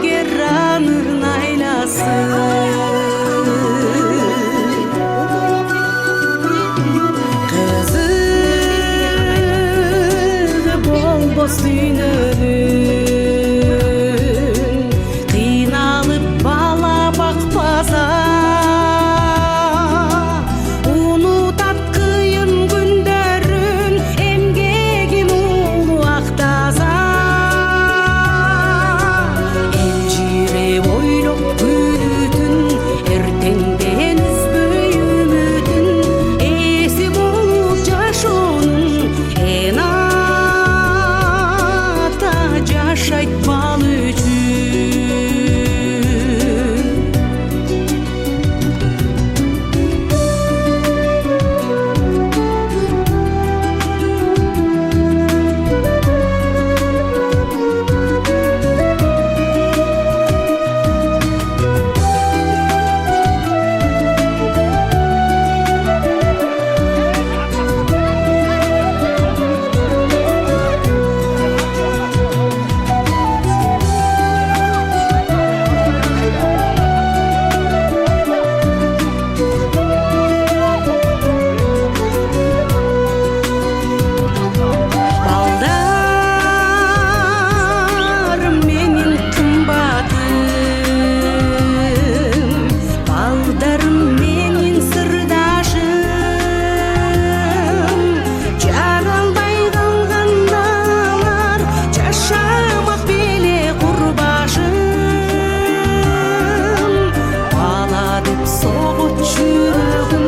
Gerranın aylası kızı bol boz düğünün kıynalıp bala bakpaza unutat kıyın günlerin emgegin ulu aktaza elcire oylop gülütün ertengden üzböy ümütün esi bolup jaşoonun enata jaşaytmал üçün Baldarım menin kımbatım, baldarım menin sırdaşım. Jaralbay kalgandalar jaşamak bele kurbaşım. Bala dep soğut жүрөгүм,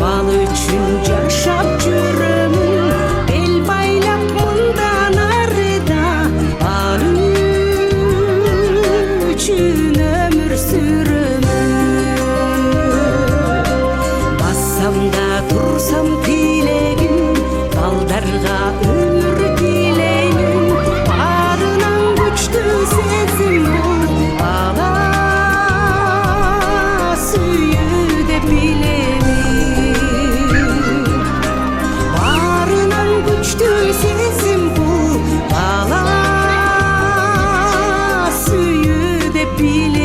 бал үчүн жашап жүрөмүн. Бел байлап мындан арыда бал үчүн өмүр сүрөмүн. Бассам да турсам тилегим, балдарга өмүр тилеймин. Баарынан күчтүү сезим бул бала сүйүүдө билемин. Баарынан күчтүү сезим бул бала сүйүүдө билемин.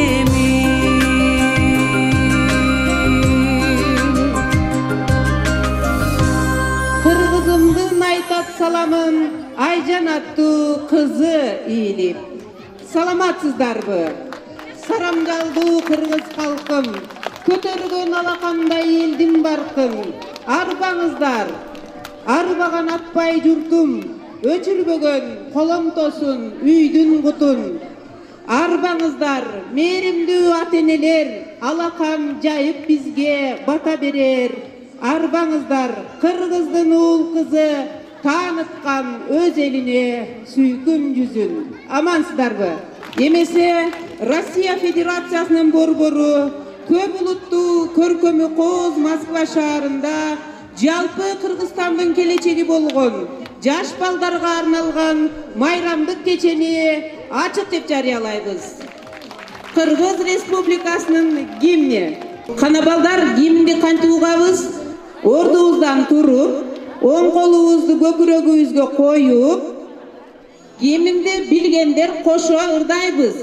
Кыргызымдын айтат саламын Айжан аттуу кызы ийилип. Саламатсыздарбы? Сарамжалдуу кыргыз калкым, көтөргөн алакандай элдин баркын. Арбаңыздар, арбаган атпай журтум, өчүрбөгөн коломтосун үйдүн кутун. Арбаңыздар, мээримдүү ата-энелер алакан жайып бизге бата берер. Арбаңыздар, кыргыздын уул кызы тааныткан өз элине сүйкүм жүзүн. Амансыздарбы? Эмесе Россия Федерациясынын борбору көп улуттуу көркөмү кооз Москва шаарында жалпы Кыргызстандын келечеги болгон жаш балдарга арналган майрамдык кечени ачык деп жарыялайбыз. Кыргыз Республикасынын гимни. Кана балдар, гимнди кантип угабыз? Ордубуздан туруп, оң колубузду көкүрөгүбүзгө коюп, гимнди билгендер кошо ырдайбыз.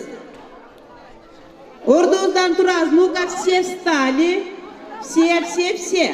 Ордубуздан турабыз. Ну-ка, все встали. Все.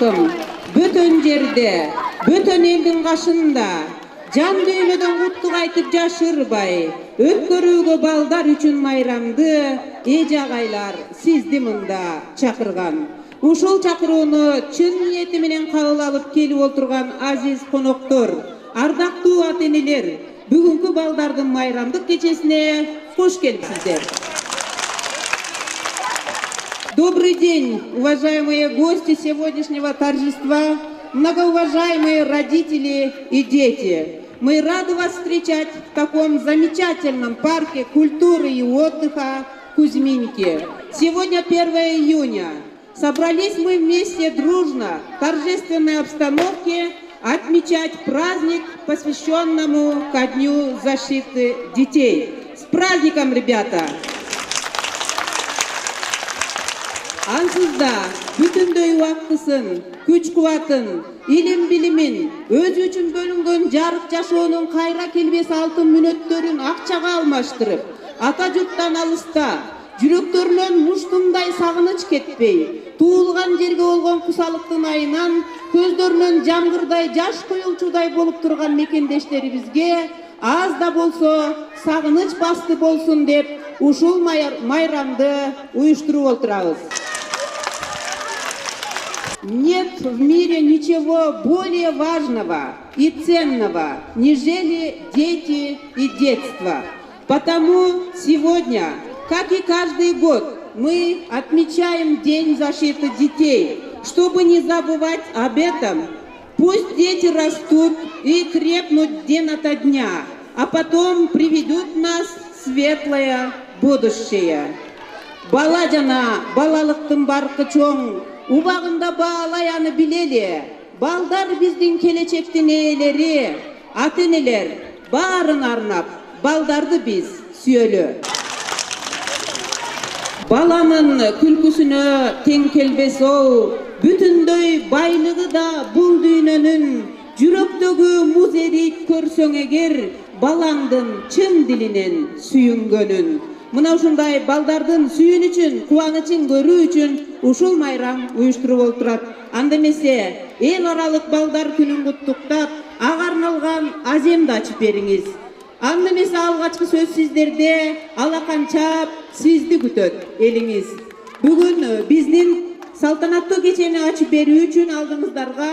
жакын, бөтөн жерде, бөтөн элдин кашында, жан дүйнөдөн куттук айтып жашырбай, өткөрүүгө балдар үчүн майрамды эже агайлар сизди мында чакырган. Ушул чакырууну чын ниети менен кабыл алып келип отурган азиз коноктор, ардактуу ата-энелер, бүгүнкү балдардын майрамдык кечесине кош келипсиздер. Добрый день, уважаемые гости сегодняшнего торжества, многоуважаемые родители и дети. Мы рады вас встречать в таком замечательном парке культуры и отдыха Кузьминки. Сегодня 1 июня. Собрались мы вместе дружно, в торжественной обстановке, отмечать праздник, посвященному ко Дню защиты детей. С праздником, ребята! Ансызда бүтүндөй убактысын, күч-кубатын, илим-билимин, өзү үчүн бөлүнгөн жарык жашоонун кайра келбес алтын мүнөттөрүн акчага алмаштырып, ата журттан алыста, жүрөктөрүнөн муштумдай сагыныч кетпей, туулган жерге болгон кусалыктын айынан көздөрүнөн жамгырдай жаш куюлчудай болуп турган мекендештерибизге аз да болсо сагыныч басты болсун деп ушул майрамды уюштуруп отурабыз. Нет в мире ничего более важного и ценного, нежели дети и детство. Потому сегодня, как и каждый год, мы отмечаем День защиты детей. Чтобы не забывать об этом, пусть дети растут и крепнут день ото дня, а потом приведут нас в светлое будущее. Бала жана балалыктын баркы чоң, убагында баалай аны билели. Балдар биздин келечектин ээлери, ата-энелер баарын арнап, балдарды биз сүйөлө. Баланын күлкүсүнө тең келбес оу, бүтүндөй байлыгы да бул дүйнөнүн, жүрөктөгү муз эрийип көрсөң эгер, балаңдын чын дилинен сүйүнгөнүн. Мына ушундай балдардын сүйүнүчүн, кубанычын көрүү үчүн ушул майрам уюштуруп отурат. Анда эмесе эл аралык балдар күнүн куттуктап, ага арналган аземди ачып бериңиз. Анда эмесе алгачкы сөз сиздерде, алаканчап сизди күтөт элиңиз. Бүгүн биздин салтанаттуу кечени ачып берүү үчүн алдыңыздарга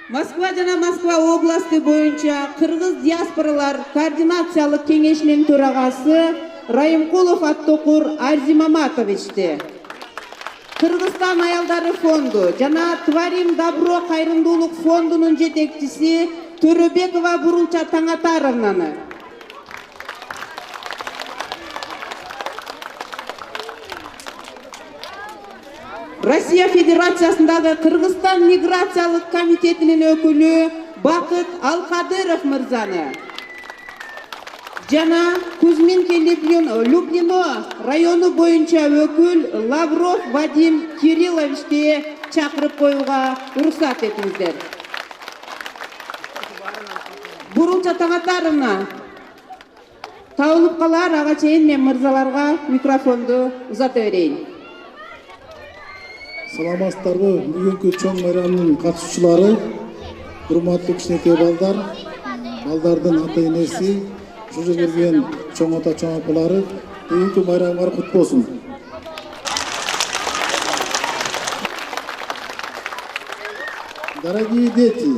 Москва жана Москва областы боюнча Кыргыз диаспоралар координациялык кеңешинин төрагасы Райымкулов Аттокур Арзимаматовичти, Кыргызстан аялдары фонду жана Творим добро кайрымдуулук фондунун жетекчиси Төрөбекова Бурулча Таңатаровнаны, Россия Федерациясындагы Кыргызстан миграциялык комитетинин өкүлү Бакыт Алкадыров мырзаны жана Кузьминки Люблино району боюнча өкүл Лавров Вадим Кирилловичти чакырып коюуга уруксат этиңиздер. Бурулча Таңатаровна табылып калар, ага чейин мен мырзаларга микрофонду узата берейин. Саламатсыздарбы, бүгүнкү чоң майрамдын катышуучулары, урматтуу кичинекей балдар, балдардын ата-энеси, ушул жерге келген чоң ата, чоң апалары, бүгүнкү майрамыңар кут болсун. Дорогие дети,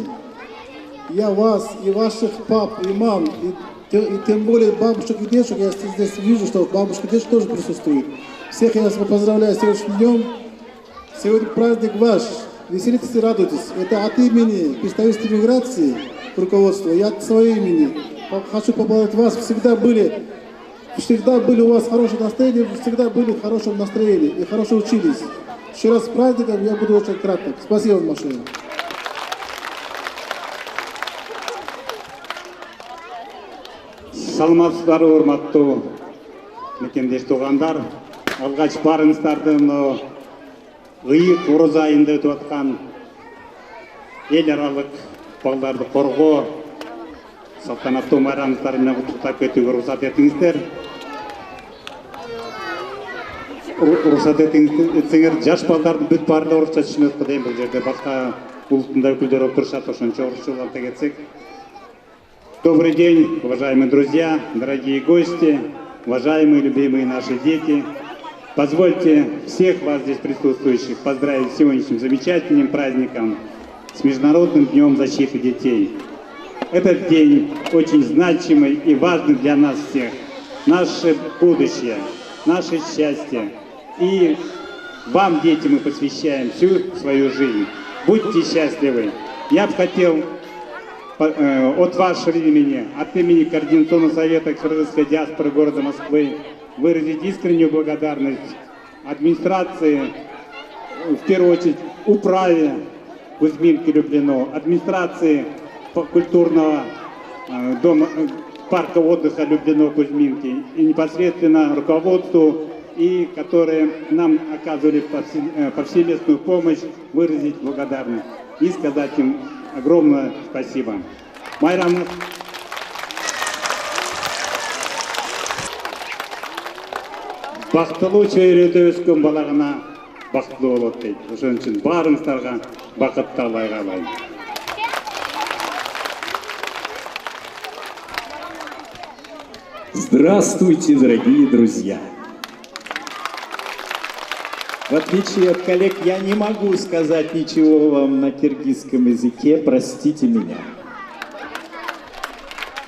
я вас и ваших пап, и мам, и тем более бабушек и дедушек, я здесь вижу, что бабушки и дедушки тоже присутствуют. Всех я вас поздравляю с сегодняшним днем. Сегодня праздник ваш. Веселитесь и радуйтесь. Это от имени представительства миграции, руководства, и от своего имени. Хочу поблагодарить вас. Всегда были у вас хорошее настроение, всегда были в хорошем настроении и хорошо учились. Еще раз с праздником, я буду очень краток. Спасибо вам большое. Саламатсыздар, урматтуу мекендеш туугандар. Алгач барыңыздарды ыйык ороза айында өтүп аткан эл аралык балдарды коргоо салтанаттуу майрамыңыздар менен куттуктап кетүүгө уруксат этиңиздер. уруксат этсеңер жаш балдардын бүт баардыгы орусча түшүнөт го дейм. Бул жерде башка улуттун да өкүлдөрү отурушат, ошончо орусча уланта кетсек. Добрый день, уважаемые друзья, дорогие гости, уважаемые, любимые наши дети. Позвольте всех вас здесь присутствующих поздравить с сегодняшним замечательным праздником, с Международным днем защиты детей. Этот день очень значимый и важный для нас всех. Наше будущее, наше счастье. И вам, дети, мы посвящаем всю свою жизнь. Будьте счастливы. Я бы хотел от вашего имени, от имени Координационного совета кыргызской диаспоры города Москвы выразить искреннюю благодарность администрации, в первую очередь управе Кузьминки Люблино, администрации культурного дома, парка отдыха Люблино Кузьминки и непосредственно руководству, и которые нам оказывали повсеместную помощь, выразить благодарность и сказать им огромное спасибо. Майрам. Бактылуу чөйрөдө өскөн балагына бактылуу болот дейт. Ошон үчүн баарыңыздарга бакыт таалай каалайм. Здравствуйте, дорогие друзья! В отличие от коллег, я не могу сказать ничего вам на киргизском языке, простите меня.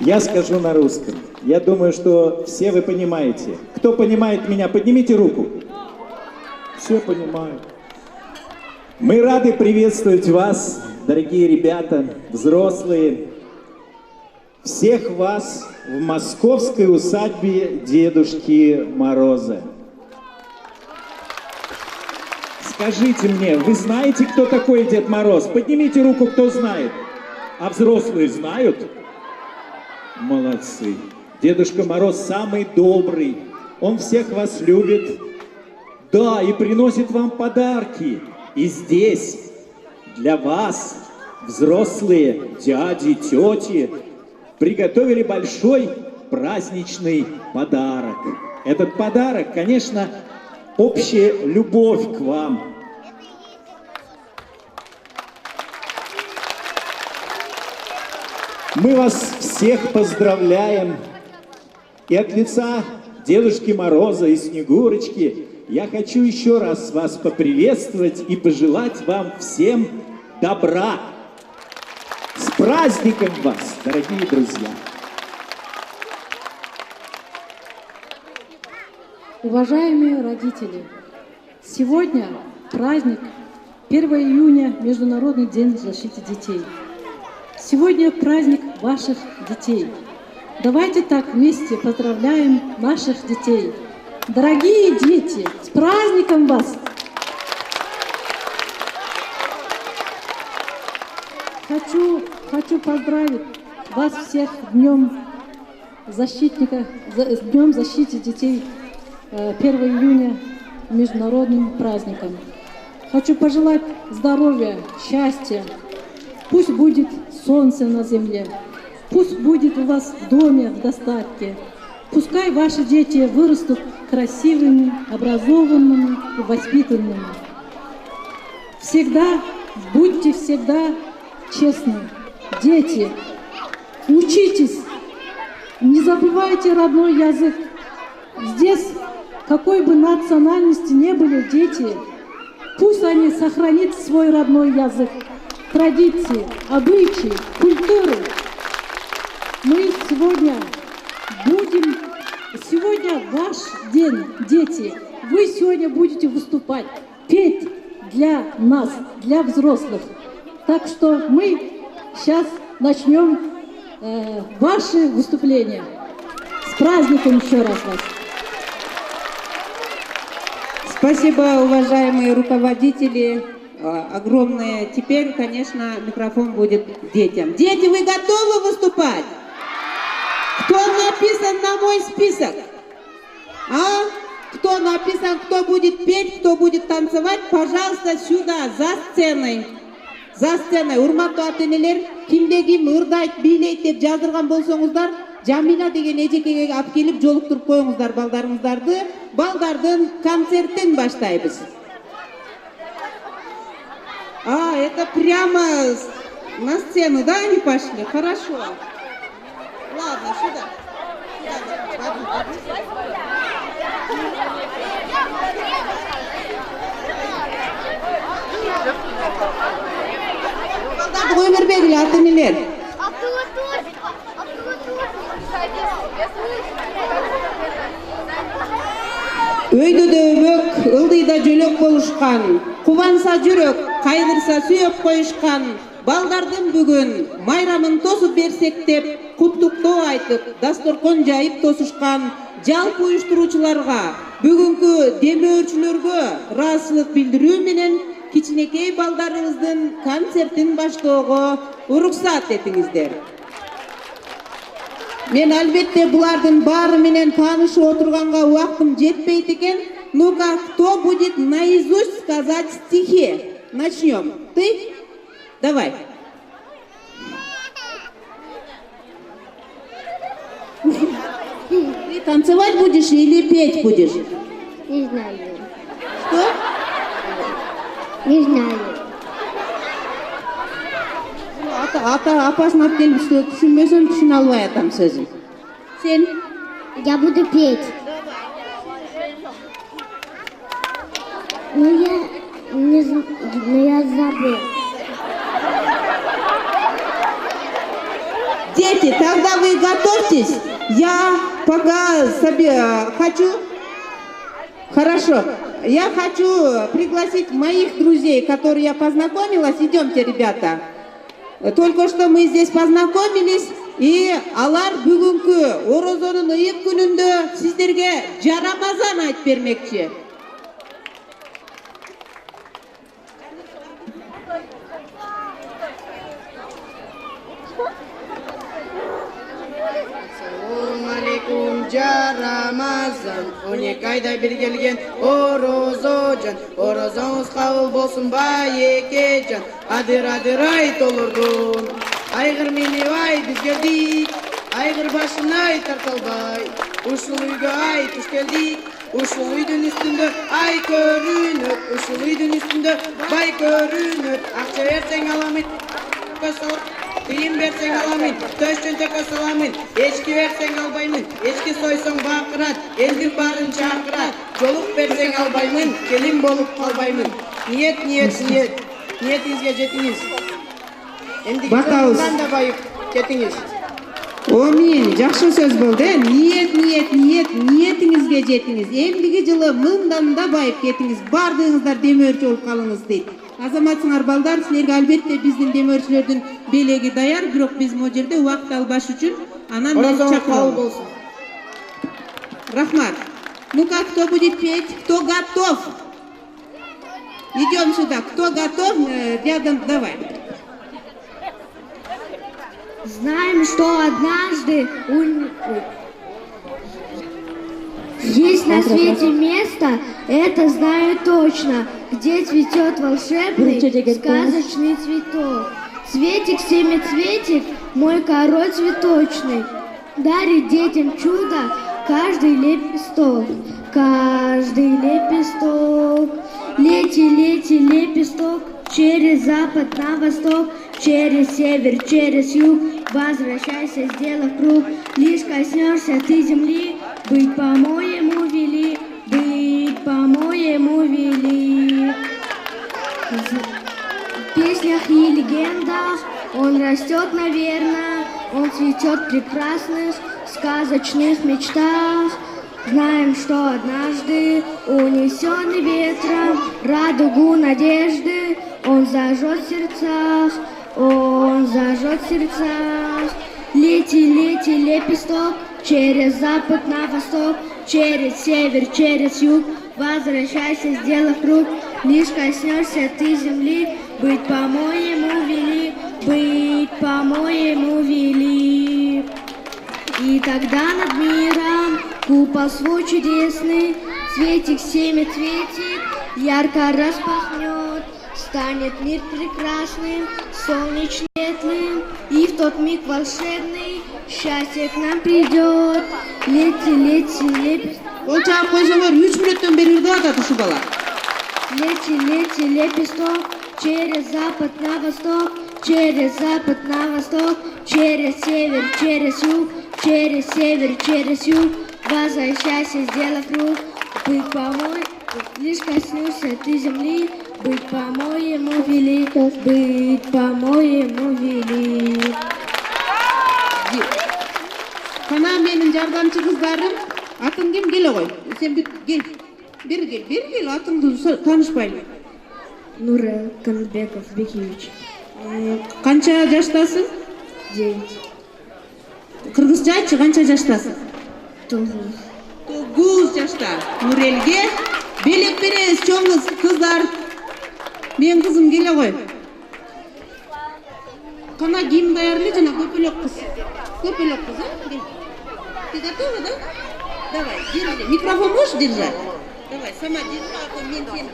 Я скажу на русском. Я думаю, что все вы понимаете. Кто понимает меня, поднимите руку. Все понимают. Мы рады приветствовать вас, дорогие ребята, взрослые, всех вас в московской усадьбе Дедушки Мороза. Скажите мне, вы знаете, кто такой Дед Мороз? Поднимите руку, кто знает. А взрослые знают? Молодцы. Дедушка Мороз самый добрый. Он всех вас любит. Да, и приносит вам подарки. И здесь для вас, взрослые дяди, тети, приготовили большой праздничный подарок. Этот подарок, конечно, общая любовь к вам. Мы вас всех поздравляем. И от лица Дедушки Мороза и Снегурочки я хочу еще раз вас поприветствовать и пожелать вам всем добра. С праздником вас, дорогие друзья! Уважаемые родители, сегодня праздник 1 июня, Международный день защиты детей. Сегодня праздник ваших детей. Давайте так вместе поздравляем наших детей. Дорогие дети, с праздником вас! Хочу поздравить вас всех с Днем защитника, с Днем защиты детей 1 июня, международным праздником. Хочу пожелать здоровья, счастья. Пусть будет солнце на земле. Пусть будет у вас в доме в достатке. Пускай ваши дети вырастут красивыми, образованными и воспитанными. Будьте всегда честны. Дети, учитесь, не забывайте родной язык. Здесь, какой бы национальности не были дети, пусть они сохранят свой родной язык, традиции, обычаи, культуры. Мы сегодня ваш день, дети. Вы сегодня будете выступать, петь для нас, для взрослых. Так что мы сейчас начнем ваши выступления. С праздником еще раз вас! Спасибо, уважаемые руководители, огромное. Теперь, конечно, микрофон будет детям. Дети, вы готовы выступать? Кто написан на мой список? Кто написан, кто будет петь, кто будет танцевать, пожалуйста, сюда, за сценой. За сценой. Урматтуу ата-энелер, кимде ким ырдайт, бийлейт деп жаздырган болсоңуздар, Жамила деген эжекеге алып келип жолуктуруп коюңуздар балдарыңыздарды. Балдардын концертин баштайбыз. Это прямо на сцену, да, они пошли? Хорошо. Ладно, сюда. Балдарды кой бербегиле, ата энелер. Өйдө дөбөк, ылдыйда жөлөк болушкан, кубанса жүрөк, кайгырса сүйөп коюшкан, балдардын бүгүн майрамын тосуп берсек деп, куттуктоо айтып, дасторкон жайып тосушкан жалпы уюштуруучуларга, бүгүнкү демөөрчүлөргө ыраазычылык билдирүү менен кичинекей балдарыбыздын концертин баштоого уруксат этиңиздер. Мен албетте булардын баары менен таанышып отурганга убактым жетпейт экен. Ну-ка, кто будет наизусть сказать стихи? Начнем. Ты? Давай. Ты танцевать будешь или петь будешь? Не знаю. Что? Не знаю. Ата опасно келип түшүнбөсөм түшүнө албай атам сөзүн. Сен? Я буду петь. Но я забыл. Дети, тогда вы готовьтесь. Я пока хочу... Хорошо. Я хочу пригласить моих друзей, которые я познакомилась. Идемте, ребята. Только что мы здесь познакомились, и алар бүгүнкү орозонун ыйык күнүндө сиздерге жарамазан айтып бермекчи. Алейкум жарамазан, 12 айда бир келген орозо жан, орозоңуз кабыл болсун байеке жан, адыр ай толурдун, айгыр мени бай бизге дик, айгыр башын ай тарталбай, ушул үйгө ай туш келдик, ушул үйдүн үстүндө ай көрүнөт, ушул үйдүн үстүндө бай көрүнөт, акча берсең аламын, тыйын берсең аламын, төш чөнтөккө саламын, эчки берсең албаймын, эчки сойсоң бакырат, элдин баарын чакырат, жолук берсең албаймын, келин болуп калбаймын. Ниетиңизге жетиңиз. Эндиги жолундан да байып кетиңиз. Омин, жакшы сөз болду. Ниетиңизге жетиңиз. Эмдиги жылы мындан да байып кетиңиз. Бардыгыңыздар демөөрчү болуп калыңыз дейт. Азаматсыңар балдар, силерге албетте биздин демөөрчүлөрдүн белеги даяр, бирок биз могу жерде убакыт албаш үчүн анан мен чакырам. Рахмат. Ну-ка, кто будет петь? Кто готов? Идем сюда. Кто готов? Рядом, давай. Знаем, что однажды есть на свете место, это знаю точно, где цветет волшебный сказочный цветок. Цветик, семицветик, мой король цветочный, дарит детям чудо каждый лепесток. Каждый лепесток, лети, лепесток, через запад на восток, через север, через юг, возвращайся, сделав круг, лишь коснешься ты земли, быть по-моему вели, быть по-моему вели. В песнях и легендах он растет, наверное, он цветет в прекрасных сказочных мечтах. Знаем, что однажды, унесенный ветром, радугу надежды, он зажжет в сердцах, он зажжет в сердцах. Лети, лепесток, через запад на восток, через север, через юг, возвращайся, сделав круг, лишь коснешься ты земли, быть по-моему вели, быть по-моему вели. И тогда над миром купол свой чудесный, цветик, семицветик, ярко распахнет, станет мир прекрасным, солнечным, светлым, и в тот миг волшебный счастье к нам придет. Лети, лети, лепесток. Ол чаап койсоңор 3 мүнөттөн бери ырдап атат ушул бала. Лети, лети, лепесток. Через запад на восток. Через запад на восток. Через север, через юг. Через север, через юг. Возвращайся, сделав круг. Быть по-моему, лишь коснешься ты земли. Быть по-моему велик. Быть по-моему велик. Кана менин жардамчы кыздарым. Атың ким? Келе кой. Сен кел. Бери кел. Атыңды таанышпайм. Нурел Канбеков Бекевич. Канча жаштасың? 9. Кыргызча айтчы, канча жаштасың? 9. 9 жашта. Нурелге белек беребиз, чоң кыздар. Мен кызым келе кой. Кана кийим даярlı жана көпөлөк кыз. Көпөлөк кыз, а? Кел. Ты готова, да? Давай, держи. Микрофон можешь держать? Давай, сама держи, а то мен сени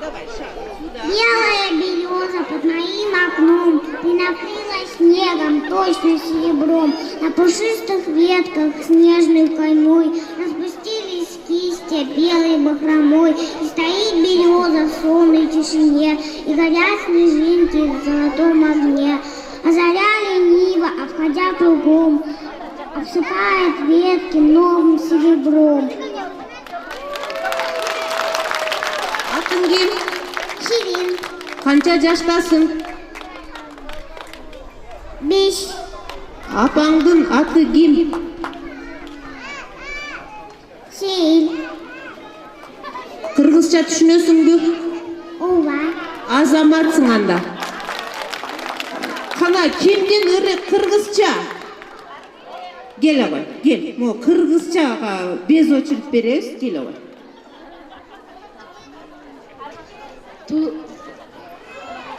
Давай, шаг. Сюда. Белая береза под моим окном, ты накрылась снегом, точно серебром. На пушистых ветках снежной каймой распустились кисти белой бахромой. И стоит береза в сонной тишине, и горят снежинки в золотом огне. А заря лениво, обходя кругом, обсыпает ветки новым серебром. Атың ким? Ширин, Канча жаштасың? 5. Апаңдын аты ким? Сейл, Кыргызча түшүнөсүңбү? Ова, Азаматсың анда. Кана кимдин ыры кыргызча? Келе кой, кел. Мо кыргызчага без очередь беребиз, келе кой.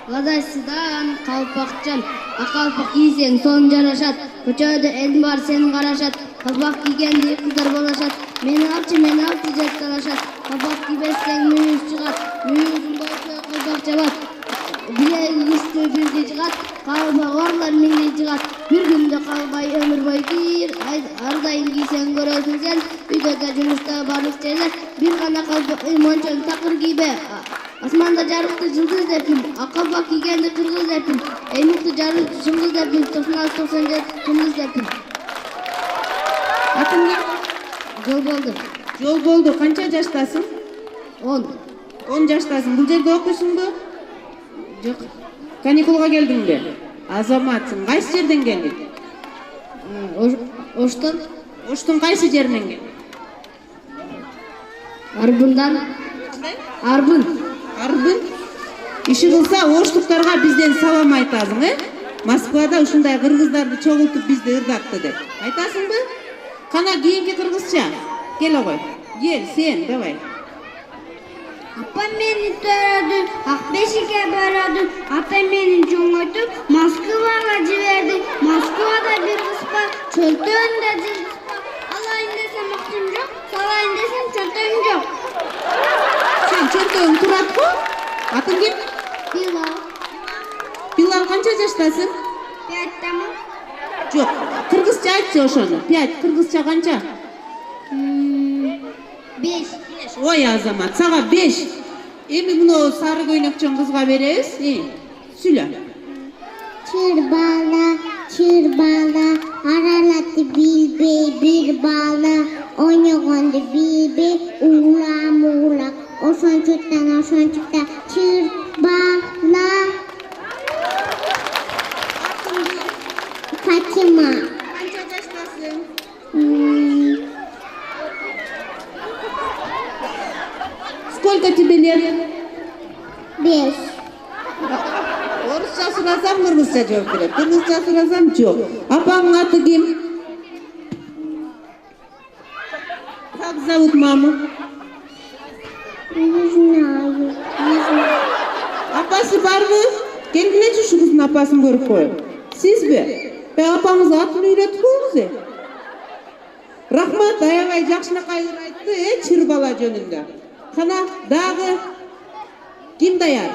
Ладайсыдан калпакчан, акалпак кийсең сон жарашат. Көчөдө эл бар сени карашат. Калпак кийгенди кыздар болашат. Мени алчы деп талашат. Калпак кийбесең мүйүз чыгат. Мүйүзүң болсо калпак жабат. Билеги үстү бирге жыгат. Калпак орлар миңге жыгат. Бир күндө калбай өмүр бой кийир. Ар дайым кийсең көрөсүң сен. Үйдө жумушта барлык жерлер. Бир гана калпак мончон такыр кийбе. Асманда жарықты жылдыз деппин, акалпак кийгенди кыргыз деппин, эймукты жарык жылдыз деппин, 96-97 жылдыз деппин. Атың ким? Жол болду. Жол болду. Канча жаштасың? 10. 10 жаштасың. Бул жерде окуйсуңбу? Жок. Каникулга келдиңби? Азаматсың. Кайсы жерден келдиң? Оштон, Оштун кайсы жеринен келдиң? Арбындан. Арбын. Арбын. Иши кылса оштуктарга бизден салам айтасың, Москвада ушундай кыргыздарды чогултуп бизди ырдатты деп. Айтасыңбы? Кана кийинки кыргызча. Келе кой. Кел, сен, давай. апам мени төрөдү, ак бешикке бөрөдү. Апам мени чоңойтуп, Москвага жиберди. Москвада бир кыз бар, чөлтөндө жылдыз бар. Алайын десем актым жок, салайын десем чөлтөң жок. Сен чөлтөң турат го? Атың ким? Билал, Билал канча жаштасың? 5-тамы, Жок, кыргызча айтчы ошону. 5, кыргызча канча? 5. Ой Азамат, сага 5. Эми муну сары көйнөкчөн кызга беребиз. Сүйлө. Чырбала, аралатты билбей бир бала. Ойногонду билбей, ула-мула. Ошончуктан, чырбала. Фатима. Канча жаштасың? Сколько тебе лет? 5. Орусча сурасам, кыргызча жооп берет. Кыргызча сурасам, жок. Апаңдын аты ким? Как зовут маму? Не знаю. Апасы барбы? Келгилечи ушу кыздын апасын көрүп коюп. Сизби? Апаңыз атын үйрөтүп коюңуз. Рахмат, аябай жакшынакай ыр айтты, чырбала жөнүндө. Кана дагы ким даяр?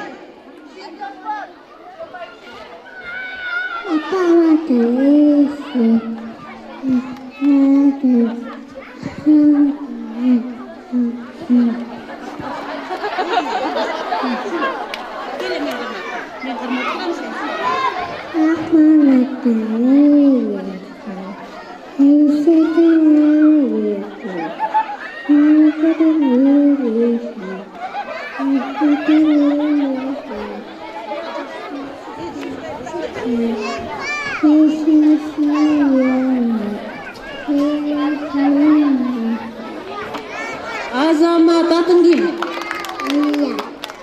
Азамат, атың кім?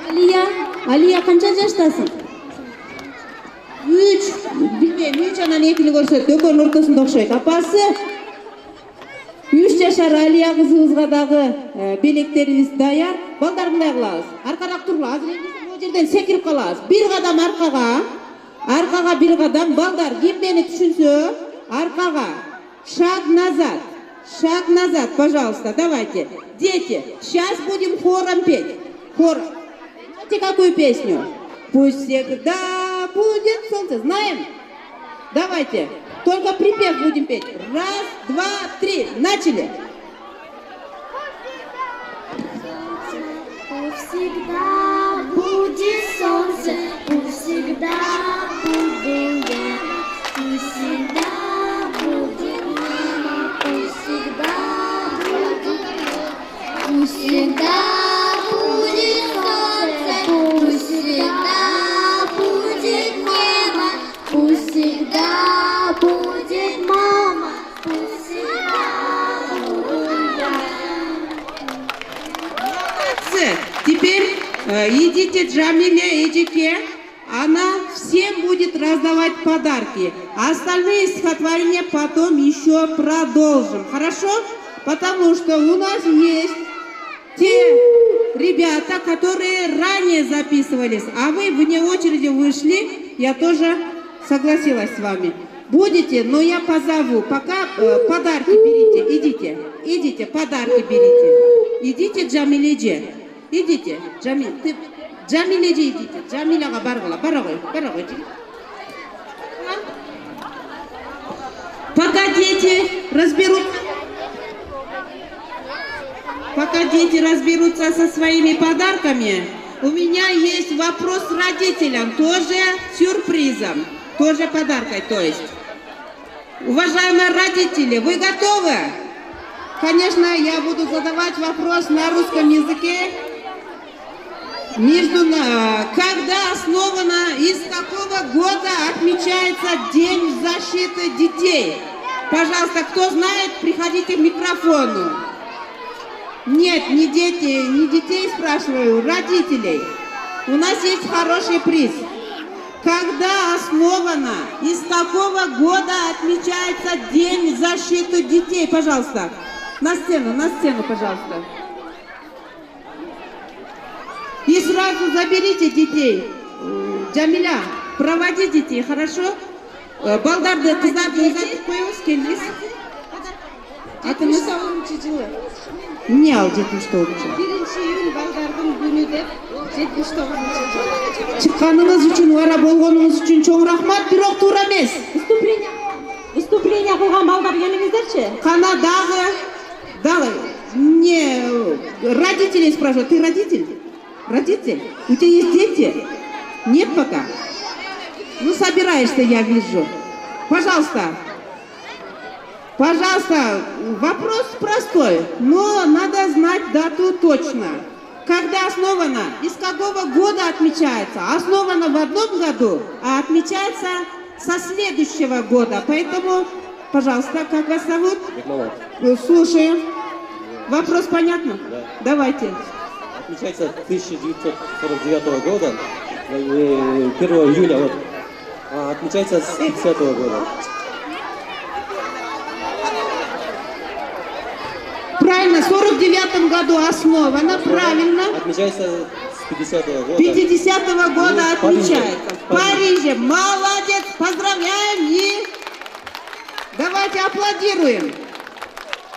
Алия. Алия, қанша жаштасың? 3. Білмеймін, 3 анан 2-ні көрсетті, өкөрдің ортасында оқшайды. Апасы? 3 жашар Алия қызыңызға дағы белектеріңіз даяр. Балдар мындай қыласыз. Арқарақ тұрла, азыр еңгесін о жерден секіріп қаласыз. Bir қадам арқаға bir қадам. Балдар, кім мені түшінсө? Арқаға. Шаг назад, пожалуйста, давайте. Дети, сейчас будем хором петь. Хор. Знаете, какую песню? Пусть всегда будет солнце. Знаем? Давайте. Только припев будем петь. 1, 2, 3. Начали. Пусть всегда будет солнце, пусть всегда будет я, пусть всегда будет мама, пусть всегда будет я, пусть всегда будет солнце, пусть всегда будет небо, пусть всегда будет мама, пусть всегда буду я. Теперь идите Джамиле, идите. Она всем будет раздавать подарки. А остальные стихотворения потом еще продолжим. Хорошо? Потому что у нас есть те ребята, которые ранее записывались, а вы вне очереди вышли. Я тоже согласилась с вами. Будете, но я позову. Пока подарки берите. Идите, подарки берите. Идите, Джамилеже. Идите, Джамилеже идите. Джамиляға бара ғой. Пока дети разберутся со своими подарками, у меня есть вопрос родителям, тоже сюрпризом, тоже подаркой, то есть. Уважаемые родители, вы готовы? Конечно, я буду задавать вопрос на русском языке. Когда основана, из какого года отмечается День защиты детей? Пожалуйста, кто знает, приходите к микрофону. Нет, не детей спрашиваю, родителей. У нас есть хороший приз. Когда основана, из какого года отмечается День защиты детей? Пожалуйста, на сцену, пожалуйста. И сразу заберите детей. Джамиля, проводи детей, хорошо? Балдарды, қыздарды ұзатып қойыңыз, келіңіз. Атыңыз? Не ал 79-ші? 1 июнь балдардың күні деп 79-ші жыл. Шыққаныңыз үшін, ара болғаныңыз үшін чоң рахмат, бирок тура емес. Выступление қылған балдар келіңіздерші? Қана дағы. Не, родителей спрашивают. Ты родитель? Родитель? У тебя есть дети? Нет пока? Ну, собираешься, я вижу. Пожалуйста, вопрос простой, но надо знать дату точно. Когда основана, из какого года отмечается? Основана в одном году, а отмечается со следующего года. Поэтому, пожалуйста, как вас зовут? Слушаем. Вопрос понятно? Да. Давайте. Отмечается 1949 года, 1 июля, вот. Отмечается с 50 года. Правильно, в 49 году основана, правильно. Отмечается с 50 года. 50-го года В отмечается. В Париже. Молодец, поздравляем и давайте аплодируем.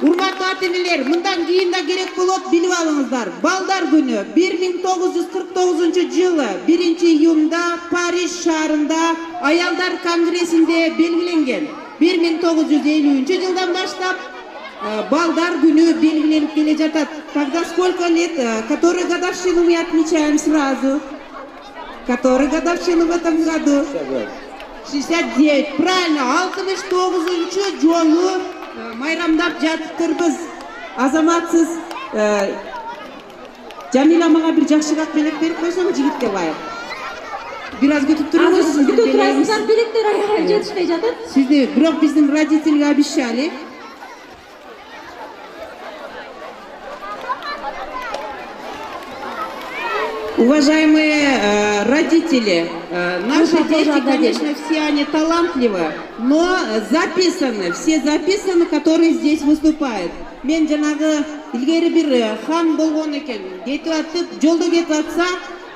Урматтуу ата-энелер, мындан кийин да керек болот, билип алыңыздар. Балдар күнү 1949 жылы 1 июнда Париж шаарында Аялдар конгрессинде белгиленген. 1950 жылдан баштап балдар күнү белгиленип келе жатат. Тогда сколько лет? Который годовщину мы отмечаем сразу? Который годовщину в этом году? 69. Правильно, 69 жолу майрамдап жатыптырбыз. Азаматсыз Jamila мага бир жакшыраак белек берип койсоң, жигитке ылайык. Бир аз күтүп туруңуз, сиздер белегиңиз. Белектер аябай жетишпей жатат. Сизди бирок биздин родители обещали. Уважаемые родители, наши дети, конечно, все они талантливы, но записаны, все записаны, которые здесь выступают. Мен жанагы илгери бир хан болгон экен, кетип атып, жолдо кетип атса,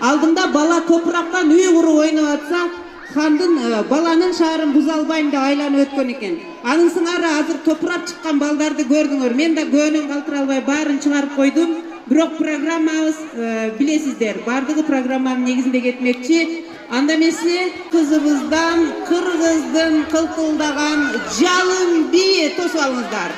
алдымда бала топурактан үй куруп ойноп атса, хандын баланын шаарын буза албайм деп айланып өткөн экен. Анын сыңары азыр топурап чыккан балдарды көрдүңөр. Мен да көөнөн калтыра албай баарын чыгарып койдум. Бирок программабыз билесиздер, бардыгы программанын негизинде кетмекчи. Анда эмесе кызыбыздан кыргыздын кылкылдаган жалын бии тосуп алыңыздар.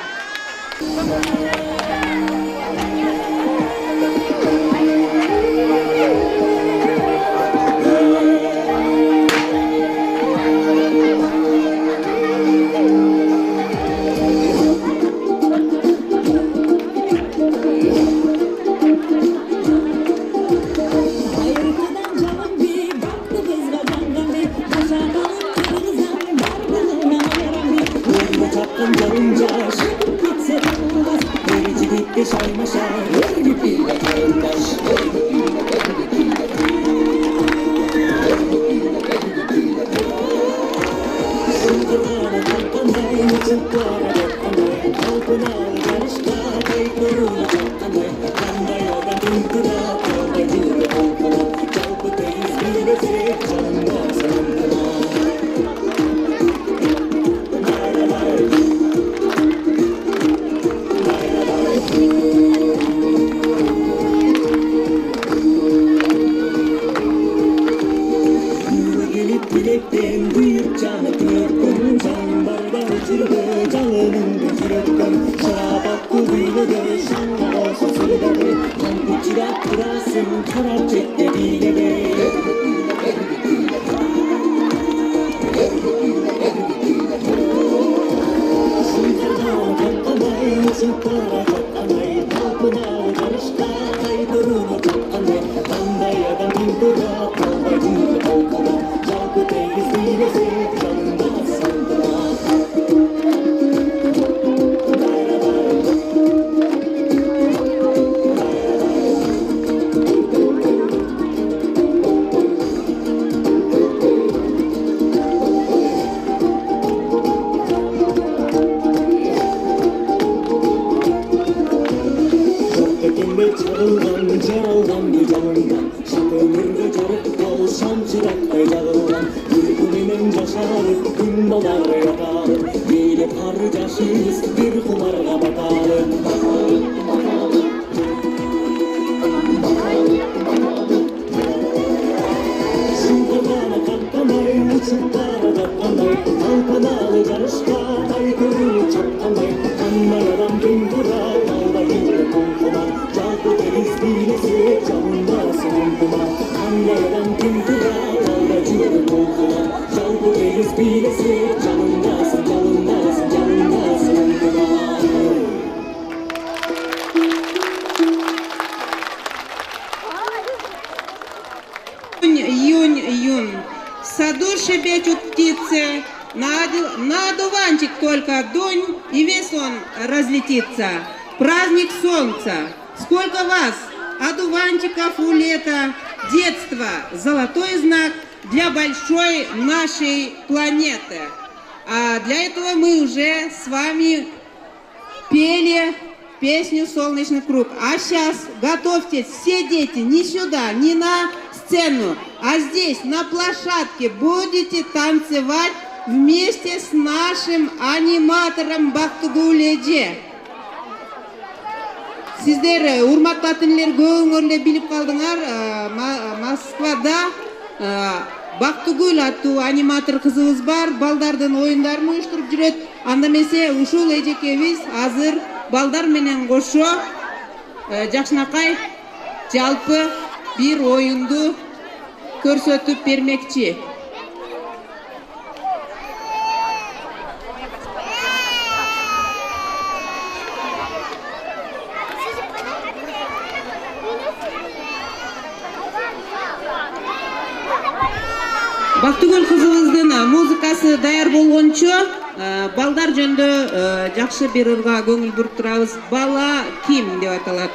Июнь. В саду щебечут птицы, на одуванчик только дунь, и весь он разлетится. Праздник солнца. Сколько вас, одуванчиков у лета, детство, золотой знак для большой нашей планеты. А для этого мы уже с вами пели песню «Солнечный круг». А сейчас готовьтесь, все дети, не сюда, не на сцену, а здесь, на площадке, будете танцевать вместе с нашим аниматором Бактыгул эже. Сиздер, урматтуу ата-энелер, көбүңөр эле билип калдыңар, Москвада Бактыгүл аттуу аниматор кызыбыз бар, балдардын оюндарын уюштуруп жүрөт. Анда эмесе ушул эжекебиз азыр балдар менен кошо Жакшынакай жалпы бир оюнду көрсөтүп бермекчи. Бактыгүл кызыбыздын музыкасы даяр болгончо балдар жөнүндө жакшы бир ырга көңүл буруп турабыз. Бала ким деп аталат.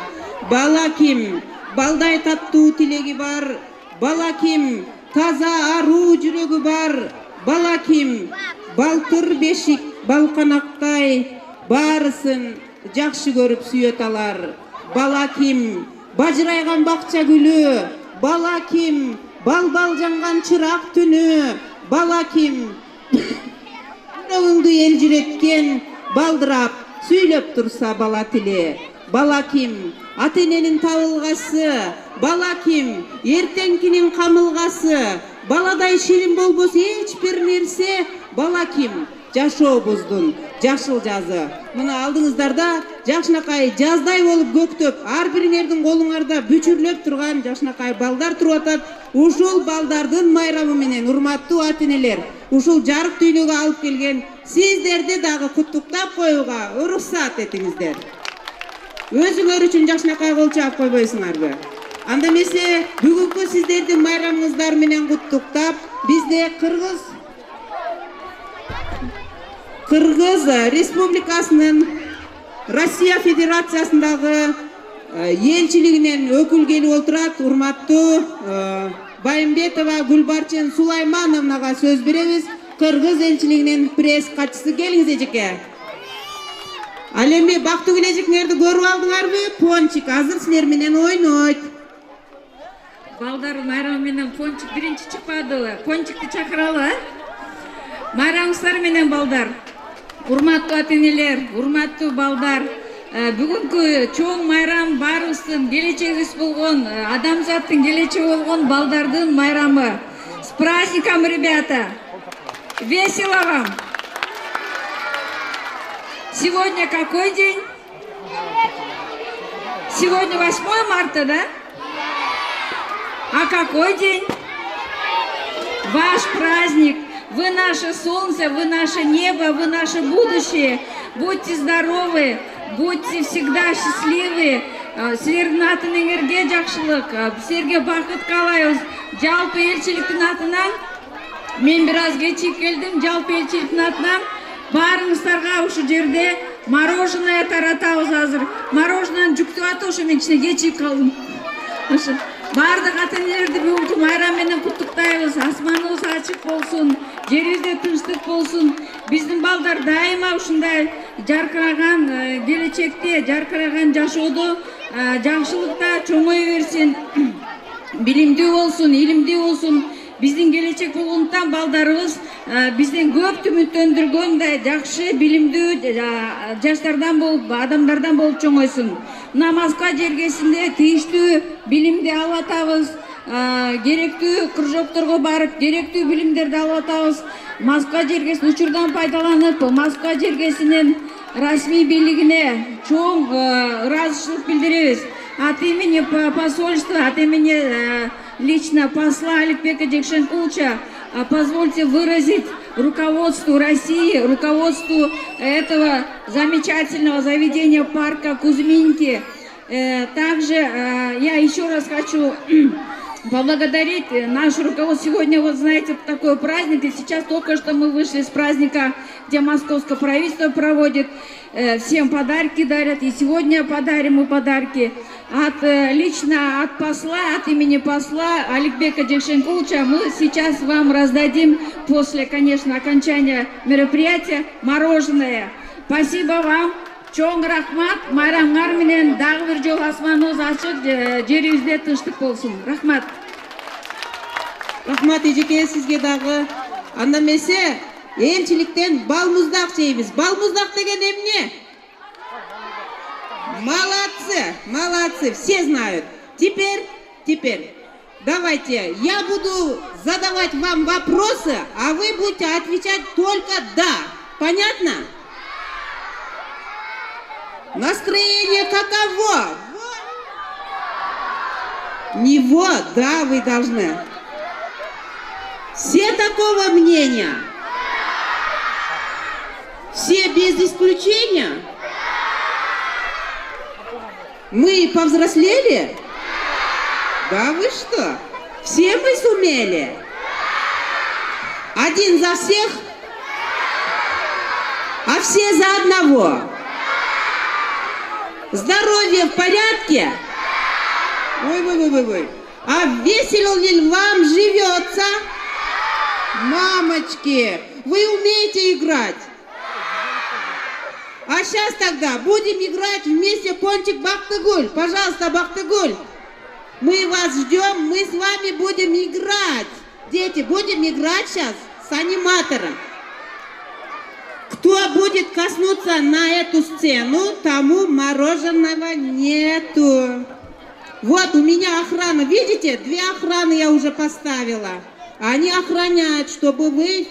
Бала ким, балдай таттуу тилеги бар. Бала ким, таза аруу жүрөгү бар. Бала ким, балтыр бешик балканактай, баарысын жакшы көрүп сүйөт алар. Бала ким, бажырайган бакча гүлү. Бала ким, бал жанган чырак түнү. Бала ким, жүрөгүңдү элжиреткен балдырап сүйлөп турса бала тили. Бала ким, ата-эненин табылгасы. Бала ким, эртеңкинин камылгасы. Баладай ширин болбосо эч бир нерсе. Бала ким, жашообуздун жашыл жазы. Мына алдыңыздарда Жакшынакай жаздай болуп көктөп, ар бириңердин колуңарда бүчүрлөп турган Жакшынакай балдар туруп атат. Ушул балдардын майрамы менен урматтуу ата-энелер, ушул жарык дүйнөгө алып келген сиздерди дагы куттуктап коюуга уруксат этиңиздер. Өзүңөр үчүн Жакшынакай кол чаап койбойсуңарбы? Анда эмесе бүгүнкү сиздердин майрамыңыздар менен куттуктап, бизде Кыргыз Республикасынын Россия Федерациясындагы элчилигинен өкүл келип отурат. Урматтуу Байымбетова Гүлбарчын Сулаймановнага сөз беребиз. Кыргыз элчилигинин пресс катчысы, келиңиз эжеке. Ал эми Бактыгүл эжекеңерди көрүп алдыңарбы? Пончик азыр силер менен ойнойт. Балдар майрамы менен Пончик биринчи чыкпады. Пончикти чакыралы. Майрамыңыздар менен балдар. Урматтуу ата-энелер, урматтуу балдар, бүгүнкү чоң майрам баарыбыздын келечегибиз болгон, адамзаттын келечеги болгон балдардын майрамы. С праздником, ребята! Весело вам! Сегодня какой день? Сегодня 8 марта, да? А какой день? Ваш праздник. Вы наше солнце, вы наше небо, вы наше будущее. Будьте здоровы, будьте всегда счастливы. Силердин атыңарга жакшылык, силерге бакыт каалайбыз. Жалпы элчиликтин атынан мен бир аз кечип келдим. Жалпы элчиликтин атынан баарыңыздарга ушул жерде мороженое таратабыз азыр. Мороженени жүктөп атып, ошо мен кичине кечип калдым. Ошо бардык ата-энелерди бүгүнкү майрам менен куттуктайбыз. Асманыбыз ачык болсун, жерибизде тынчтык болсун. Биздин балдар дайыма ушундай жаркыраган келечекте, жаркыраган жашоодо жакшылыкта чоңой берсин. Билимдүү болсун, илимдүү болсун. Биздин келечек болгондуктан балдарыбыз бизден көп үмүттөндүргөндөй жакшы, билимдүү жаштардан болуп, адамдардан болуп чоңойсун. Мына Москва жергесинде тийиштүү билимди алып атабыз. Керектүү кружокторго барып, керектүү билимдерди алып атабыз. Москва жергесин учурдан пайдаланып, Москва жергесинин расмий бийлигине чоң ыраазычылык билдиребиз. От имени посольства, от имени лично посла Аликбека Джекшенкуловича позвольте выразить руководству России, руководству этого замечательного заведения парка Кузьминки. Также я еще раз хочу поблагодарить наше руководство. Сегодня, вот знаете, такой праздник, и сейчас только что мы вышли с праздника, где московское правительство проводит, всем подарки дарят, и сегодня подарим мы подарки. Лично от посла, от имени посла Аликбека Джекшенкуловича мы сейчас вам раздадим после, конечно, окончания мероприятия мороженое. Спасибо вам. Чоң рахмат. Майрамыңар менен дагы бир жолу асманыбыз ачык, жерибизде тынчтык болсун. Рахмат. Рахмат эжеке, сизге дагы. Анда эмесе элчиликтен балмуздак жейбиз. Балмуздак деген эмне? Молодцы, молодцы, все знают. Теперь, давайте, я буду задавать вам вопросы, а вы будете отвечать только «да». Понятно? Настроение каково? Не вот, да, вы должны. Все такого мнения? Все без исключения? Мы повзрослели? Да вы что? Все мы сумели? Один за всех, а все за одного. Здоровье в порядке? Ой. А весело ли вам живется? Мамочки, вы умеете играть? А сейчас тогда будем играть вместе пончик Бактыгуль. Пожалуйста, Бактыгуль. Мы вас ждем, мы с вами будем играть. Дети, будем играть сейчас с аниматором. Кто будет коснуться на эту сцену, тому мороженого нету. Вот у меня охрана, видите, 2 охраны я уже поставила. Они охраняют, чтобы вы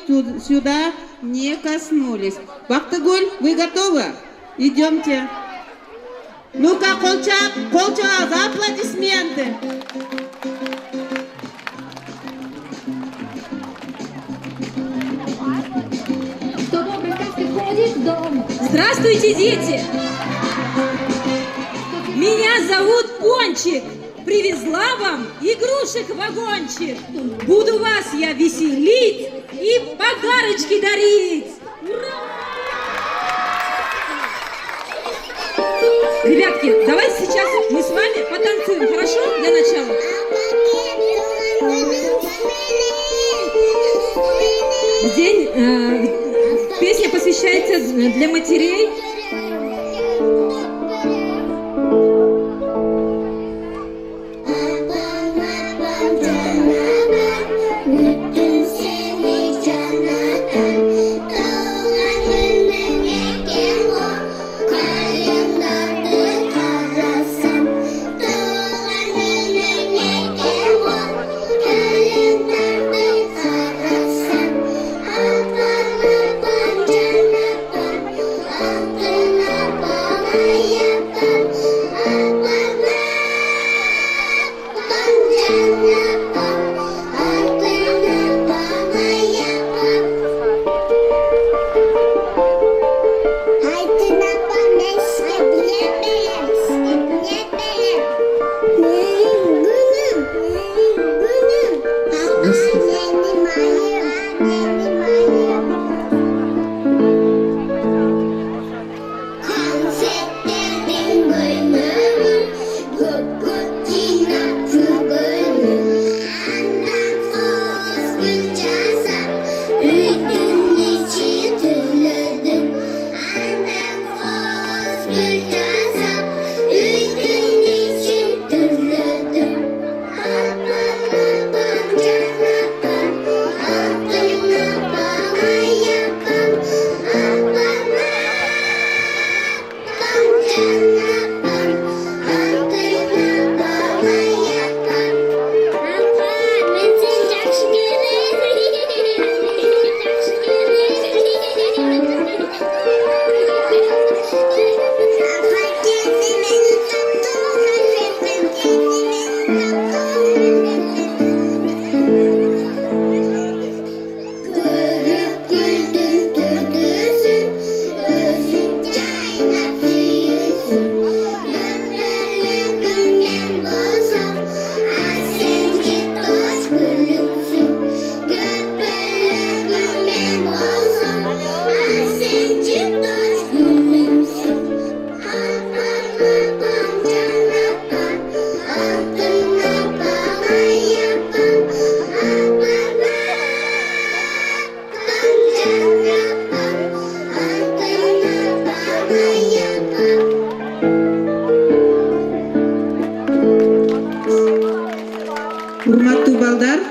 сюда не коснулись. Бактыгуль, вы готовы? Идемте. Ну-ка, Колчак, аплодисменты. Здравствуйте, дети! Меня зовут Пончик. Привезла вам игрушек-вагончик. Буду вас я веселить и подарочки дарить. Ура! Ребятки, давайте сейчас мы с вами потанцуем, хорошо? Для начала. Песня посвящается для матерей.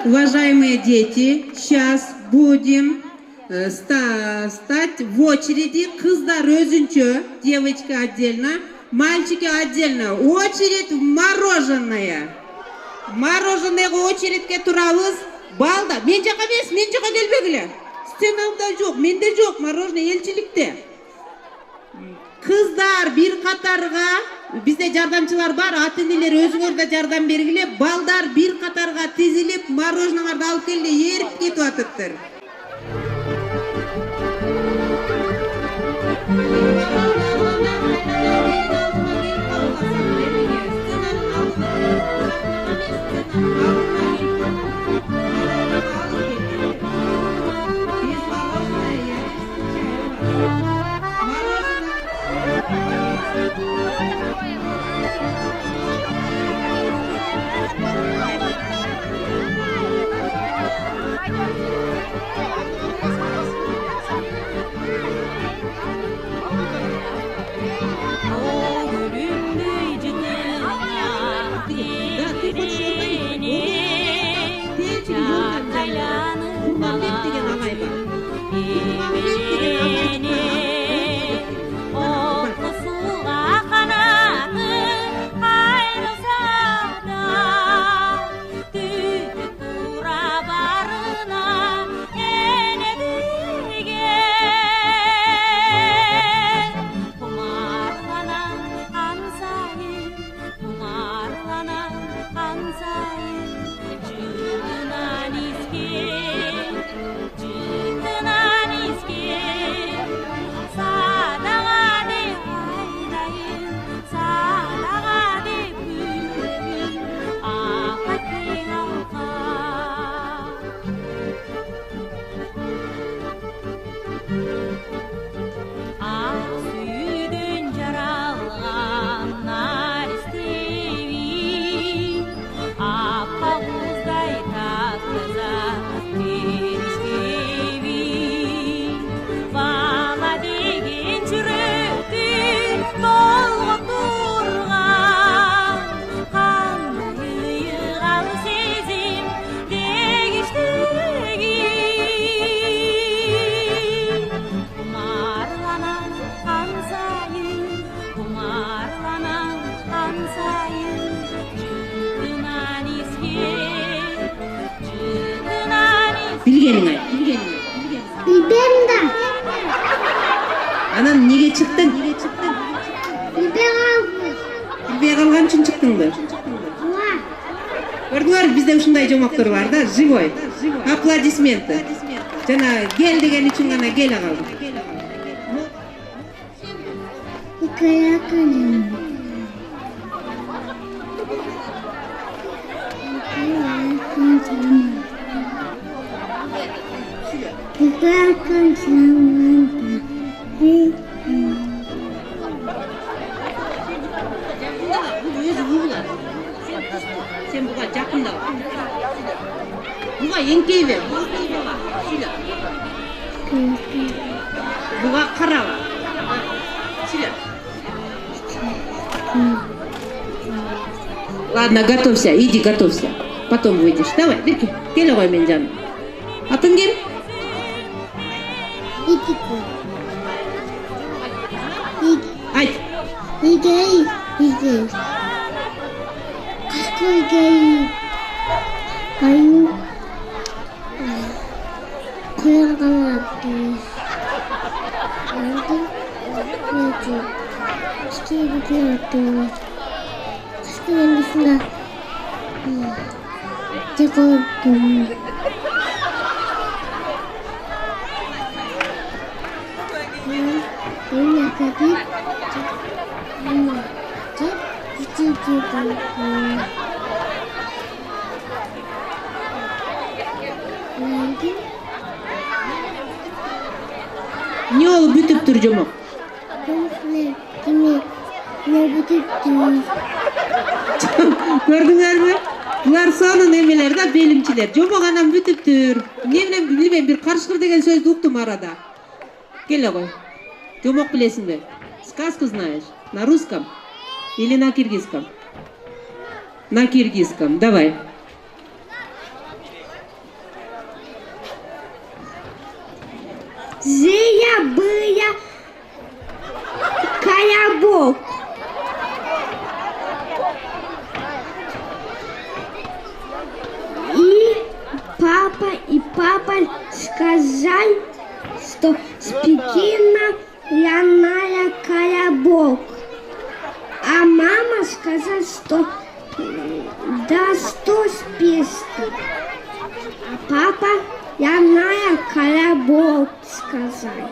Уважаемые дети, сейчас будем стать в очереди. Кыздар өзүнчө, девочка отдельно, мальчики отдельно. Очередь в мороженое. Мороженое очередке турабыз. Балда, мен жака эмес, мен жака келбегиле. Сценамда жок, менде жок, мороженое элчиликте. Кыздар бир катарга, бизде жардамчылар бар, ата-энелер өзүңөр да жардам бергиле. Балдар бир катарга тизилип, мороженоңарды алып келгиле, эрип кетип атыптыр. Билгениңе, Билбейм да. Анан неге чыктың? Билбей калдым. Билбей калган үчүн чыктыңбы? Ооба. Көрдүңөр, бизде ушундай жомоктор бар да, живой. Аплодисменты. Жана кел деген үчүн гана келе калдым. Sen буга жакында. Буга эңкейбе. Буга караба. Ладно, готовься, иди готовься. Потом выйдешь. Давай, бери, келе кой мен жаным. Атың ким? Айт. Игей. Какой игей? Аю. Коян канатты. Алды. Скиби канатты. Скиби канатты. Дякую. Не олуп бүтүптүр жомок? Көрдүңөрбү? Булар сонун эмелер да, белимчилер. Жомок анан бүтүптүр. Эмне менен билбейм, бир карышкыр деген сөздү уктум арада. Келе кой. Жомок билесиңби? Сказку знаешь? На русском или на киргизском? На киргизском. Давай. Зия-быя, колобок. И сказал, что с Пекина я на колобок. А мама сказала, что да 100 с песней. А папа я на колобок сказал.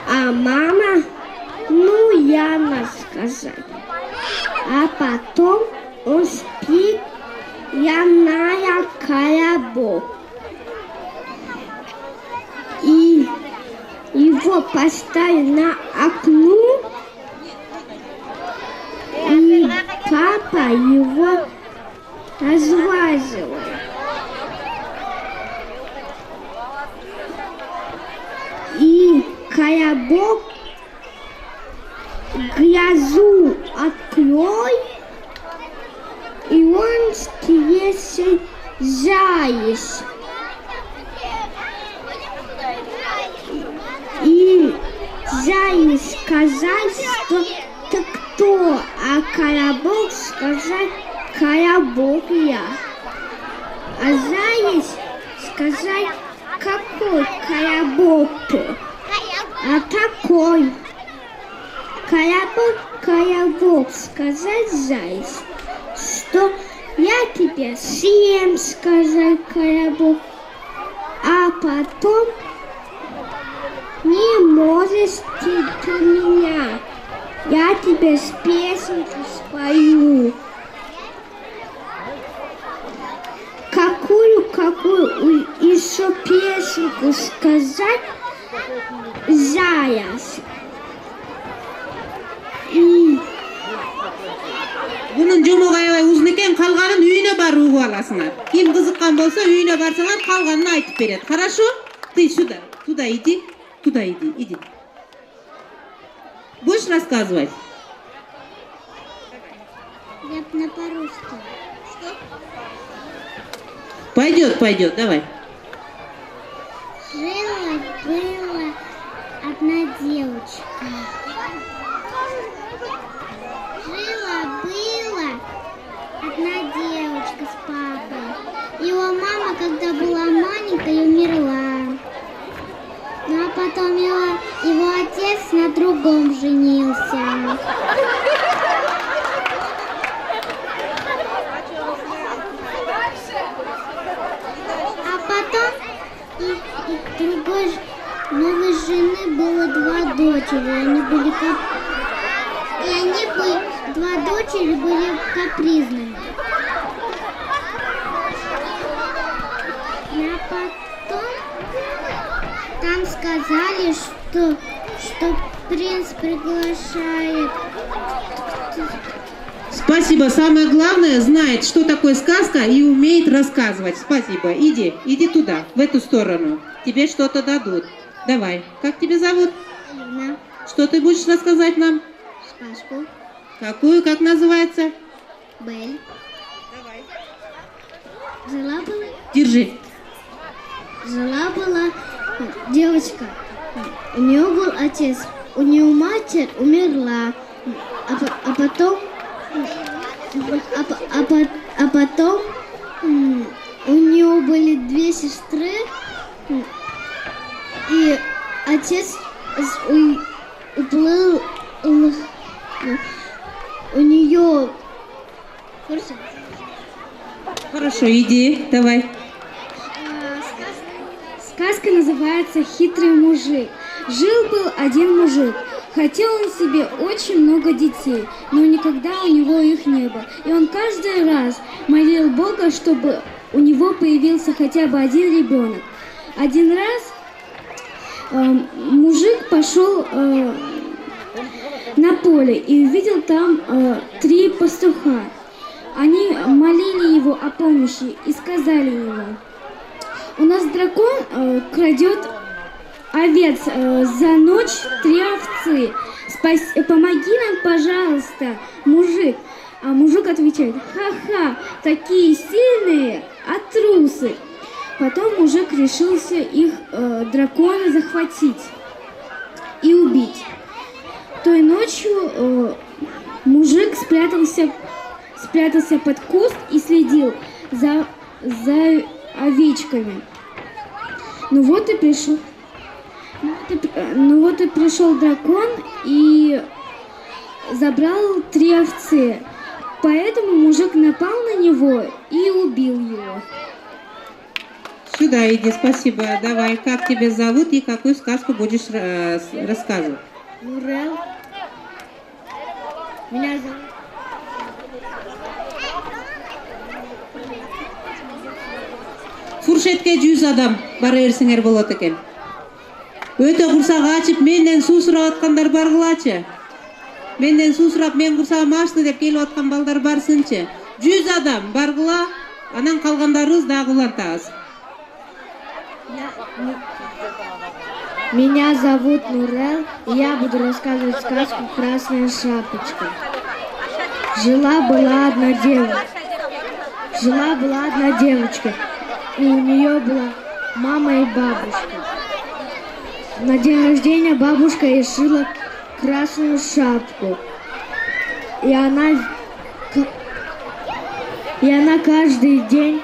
А мама, ну, Яна сказать. А потом успех Яная колобок. И его поставили на окно, и папа его развязывает. И колобок грязу открой, и он скрестит заяц. И заяц сказал, что ты кто, а колобок сказал, колобок я. А заяц сказал, какой колобок ты? А такой. Колобок, сказал заяц, что я тебя съем, сказал колобок. А потом не можешь ты меня, я тебе с песенку спою. Какую еще песенку сказать, заяц? Bunun жомогайбай узун экен, калганын үйүнө барып угуп аласыңар. Ким кызыккан болсо үйүнө барсаңар, калганын айтып берет. Хорошо? Ты сюда, туда иди, иди. Будешь рассказывать? Я на по-русски. Пойдет, давай. Жила-была одна девочка. Жила-была одна девочка с папой. Его мама, когда была маленькой, умерла. Ну а потом его отец на другом женился. А потом и другой новой жены было 2 дочери. Они были два дочери были капризными. А потом там сказали, что принц приглашает. Спасибо. Самое главное, знает, что такое сказка и умеет рассказывать. Спасибо. Иди туда, в эту сторону. Тебе что-то дадут. Давай. Как тебя зовут? Алина. Что ты будешь рассказать нам? Сказку. Какую? Как называется? Бель. Давай. Жила-была. Держи. Жила-была девочка. У нее был отец. У нее матерь умерла. А потом у нее были 2 сестры. И отец уплыл у нее. Хорошо, иди, давай. Сказка называется «Хитрый мужик». Жил-был один мужик. Хотел он себе очень много детей, но никогда у него их не было. И он каждый раз молил Бога, чтобы у него появился хотя бы один ребенок. Один раз мужик пошел на поле и увидел там 3 пастуха. Они молили его о помощи и сказали ему: у нас дракон крадет овец за ночь 3 овцы. Помоги нам, пожалуйста, мужик. А мужик отвечает: ха-ха, такие сильные, а трусы. Потом мужик решился их дракона захватить и убить. Той ночью мужик спрятался под куст и следил за за овечками. Ну вот и пришел дракон и забрал 3 овцы. Поэтому мужик напал на него и убил его. Сюда иди, спасибо. Давай, как тебя зовут и какую сказку будешь рассказывать? Нурел. Меня зовут. Фуршетке 100 адам бара берсеңер болот экен. Өтө курсак ачып, менден суу сурап аткандар баргылачы. Менден суу сурап, мен курсагым ачты деп келип аткан балдар барсынчы. 100 адам баргыла, анан калгандарыбыз дагы улантабыз. Меня зовут Нурел, и я буду рассказывать сказку «Красная шапочка». Жила-была одна девочка, и у нее была мама и бабушка. На день рождения бабушка ей шила красную шапку, и она каждый день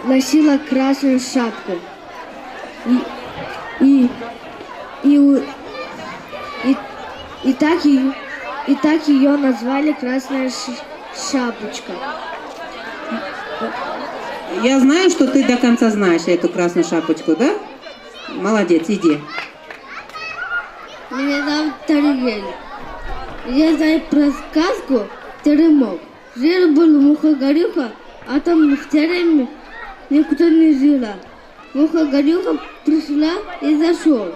носила красную шапку. И так ее назвали Красная Шапочка. Я знаю, что ты до конца знаешь эту красную шапочку, да? Молодец, иди. Меня зовут Таригель. Я знаю про сказку «Теремок». Жил-был муха-горюха, а там в тереме никто не жила. Муха-горюха пришла и зашел,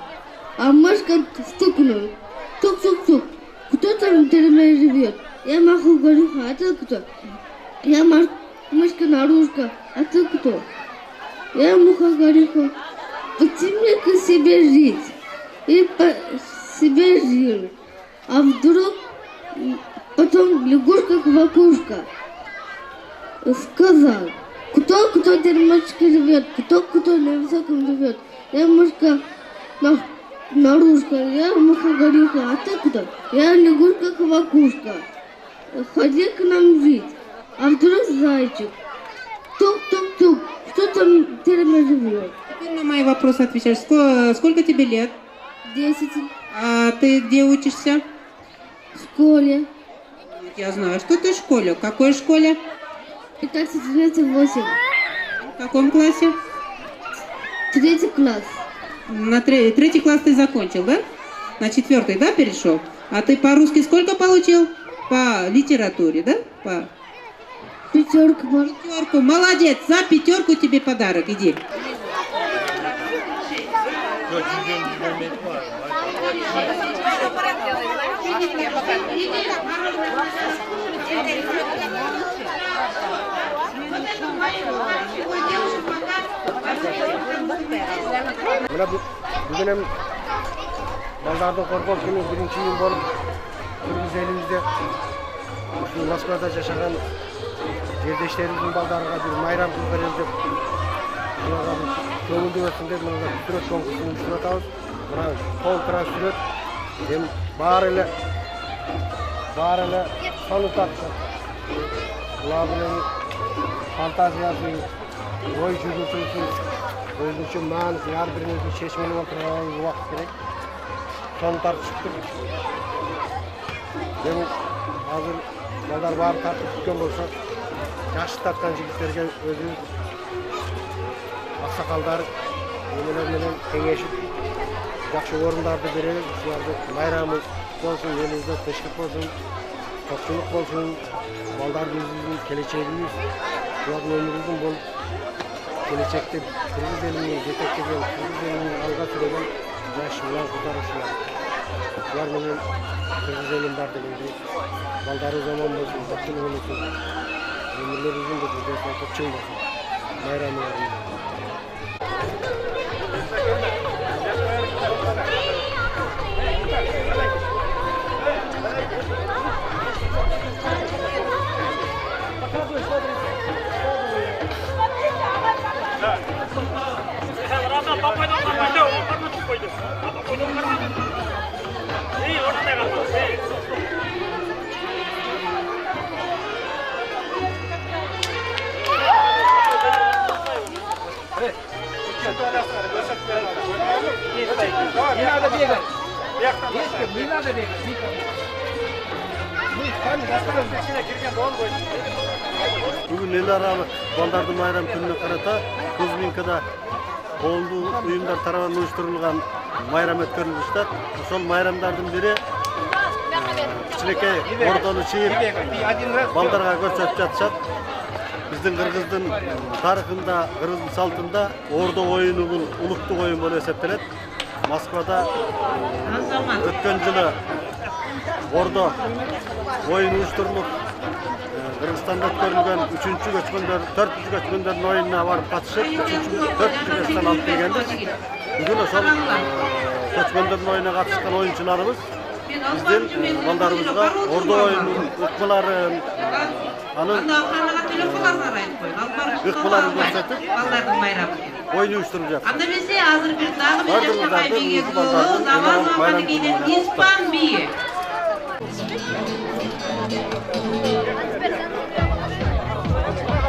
а мышка стукнула. Тук-тук-тук. Кто там в тереме живет? Я муха-горюха, а ты кто? Я мышка-нарушка, а ты кто? Я муха-горюха. Потемни-ка себе жить. И по себе жил. А вдруг потом лягушка-квакушка сказал: кто в теремочке живет, кто на высоком живет. Я мышка-нарушка, я муха-горюха, а ты кто? Я лягушка-квакушка. Ходи к нам жить. А вдруг зайчик. Тук-тук-тук. Кто там в тереме живет? Теперь на мои вопросы отвечаешь. Сколько тебе лет? 10. А ты где учишься? В школе. Я знаю, что ты в школе. В какой школе? 15-8. В каком классе? 3 класс. На 3 класс ты закончил, да? На 4, да, перешел? А ты по-русски сколько получил? По литературе, да? По... 5. 5. Молодец, за 5 тебе подарок, иди. Мына бүгін эми балдарды коргоо күнү 1-июнь болуп биз элибизде ушул Москвада жашаган жердештерибиздин балдарына бир майрам кылып берели деп көңүлдүү өтсүн деп мына сүрөт конкурсун уюштуруп атабыз. Мына толтура сүрөт эми баары эле сонун тартышат. Булардын эми фантазиясы, ой жүргүзүүсү, өзүнчө мааниси, ар биринин чечимин отурган убакыт керек. Сонун тартышыптыр. Эми азыр балдар баары тартып бүткөн болсо, жашы тарткан жигиттерге өзүбүз аксакалдар эмелер менен кеңешип жакшы орундарды беребиз. Буларды майрамы болсун, элибизде тынчтык болсун, токчулук болсун, балдар биздин келечегибиз, булардын өмүрүбүздүн болуп келечекте кыргыз элине жетектеген, кыргыз элинин алга сүрөгөн жаш улан кыздар ушулар. Булар менен кыргыз элин бар дегендей балдарыбыз аман болсун, токчулук болсун, өмүрлөрүбүздүн да чың болсун. Майрамы Бүгін ел аралық балдардың майрам күніне қарата Кузьминкада коомдуу уюмдар тарабынан уюштурулган майрам өткөрүлүп жатат. Ошол майрамдардын бири кичинекей ордону чийип балдарга көрсөтүп жатышат. Биздин кыргыздын тарыхында, кыргыздын салтында ордо оюну бул улуттук оюн болуп эсептелет. Москвада өткөн жылы ордо оюну уюштурулуп Кыргызстанда өткөрүлгөн 3-чү көчкөндөр, 4-чү көчкөндөрдүн оюнуна барып катышып, 4-чү көчкөн алып келгенбиз. Бүгүн ошол көчкөндөрдүн оюнуна катышкан оюнчуларыбыз биздин балдарыбызга ордо оюнунун ыкмаларын, анын ыкмаларын көрсөтүп, балдардын майрамы. оюн уюштуруп жатат. Анда эмесе азыр бир дагы бир жашнабай биге заман маманы кийген испан бийи.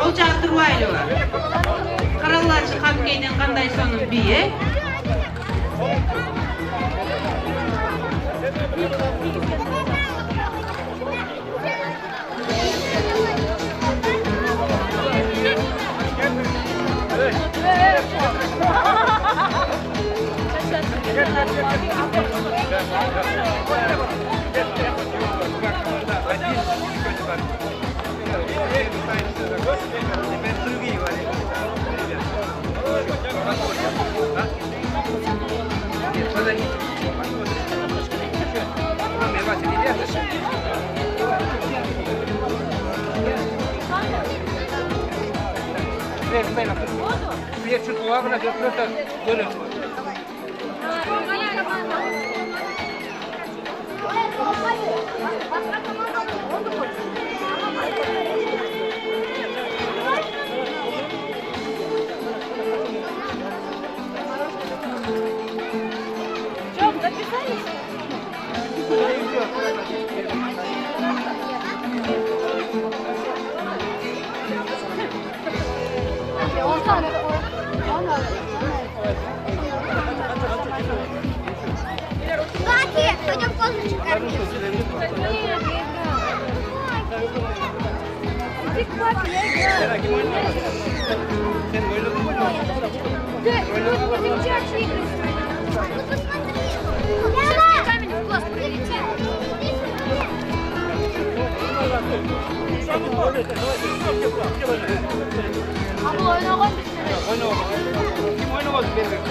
Олжа Турбайлова. Каралачы Камкейден кандай сонун бийи? Пойдем козочек кормить. Иди к папе, я играю. Ты кричишь, игры. Ну посмотри. Камень в глаз прилетел. А бұл ойнаған бізсің? Ойнаған. Кім ойнаған берген?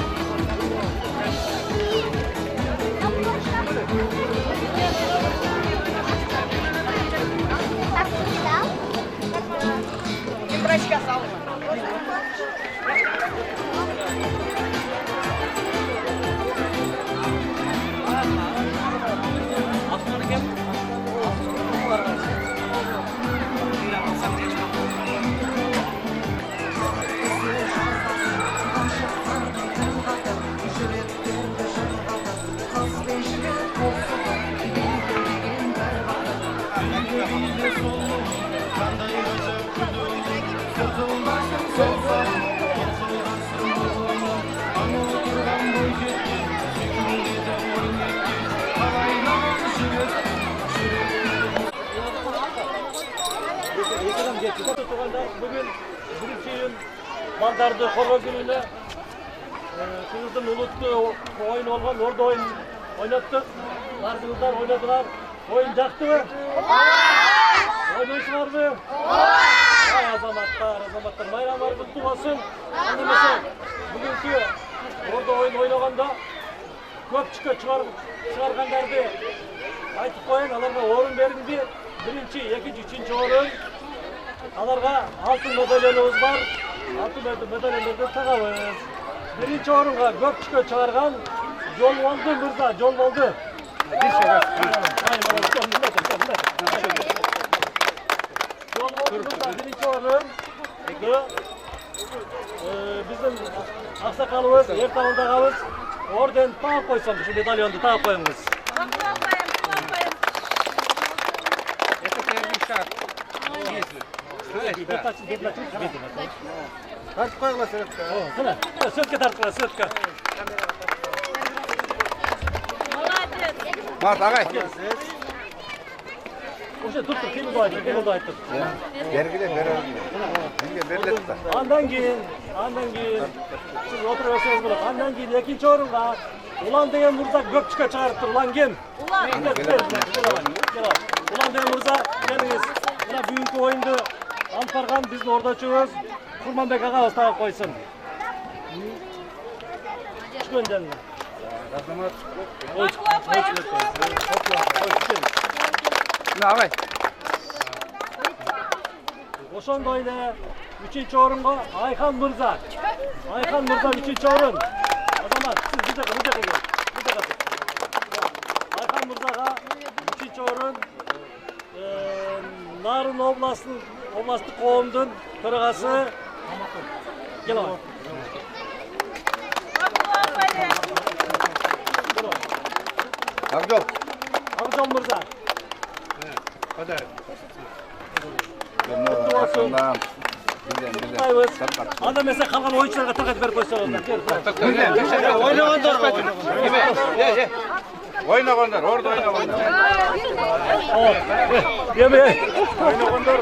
Врачка салма. Bugün Brüksel'in Baldardı Horro gününe Kırgız'ın ulutlu oyun olgan orada oyun oynattık. Kırgızlar oynadılar. Oyun jaktı mı? Oynayışlar mı? Vay azamatlar. Bayramlar kutlu olsun. Anlamasın. Bugünkü orada oyun oynaganda köp çıkargandardı aytıp koyun, alarga orun berindi. Birinci, ikinci, üçüncü orun. Alarga altın medalyonumuz var. Altın medalyonumuzu takabız. Birinci orunga köp çıkargan Jolvaldı Mırza, Jolvaldı. Birinci orun. Bizim aksakalımız, ertağındağımız orden tağıp koysam, şu medalyonu tağıp koyunuz. Тартып қойғыла суретке. Суретке тартып қойғыла, суретке. Март, ағай. Уже тұр, қимылды айтып. Бергіле, беріледі да. Андан кейін, сіз отырып өсіңіз болады. Андан кейін екінші орынға Улан деген мұрза көпчікке шығарып тұр. Улан кем? Улан деген мұрза, келіңіз. Мына бүгінгі ойынды алып барған біздің ордачыбыз Құрманбек ағамыз тағып қойсын. Үшкен жәніне. Ағай. Ошондой эле 3-чү орунга Айхан мырза. Айхан мырза 3-чү орун. Азамат, сиз бизге Айхан мырзага 3-чү орун. Нарын областтык коомдун төрагасы Кело. Акжол мырза. Анда мен қалған ойыншыларға тағат беріп қойсаңыздар. Ойнағандар, орда ойнағандар. Ойнағандар.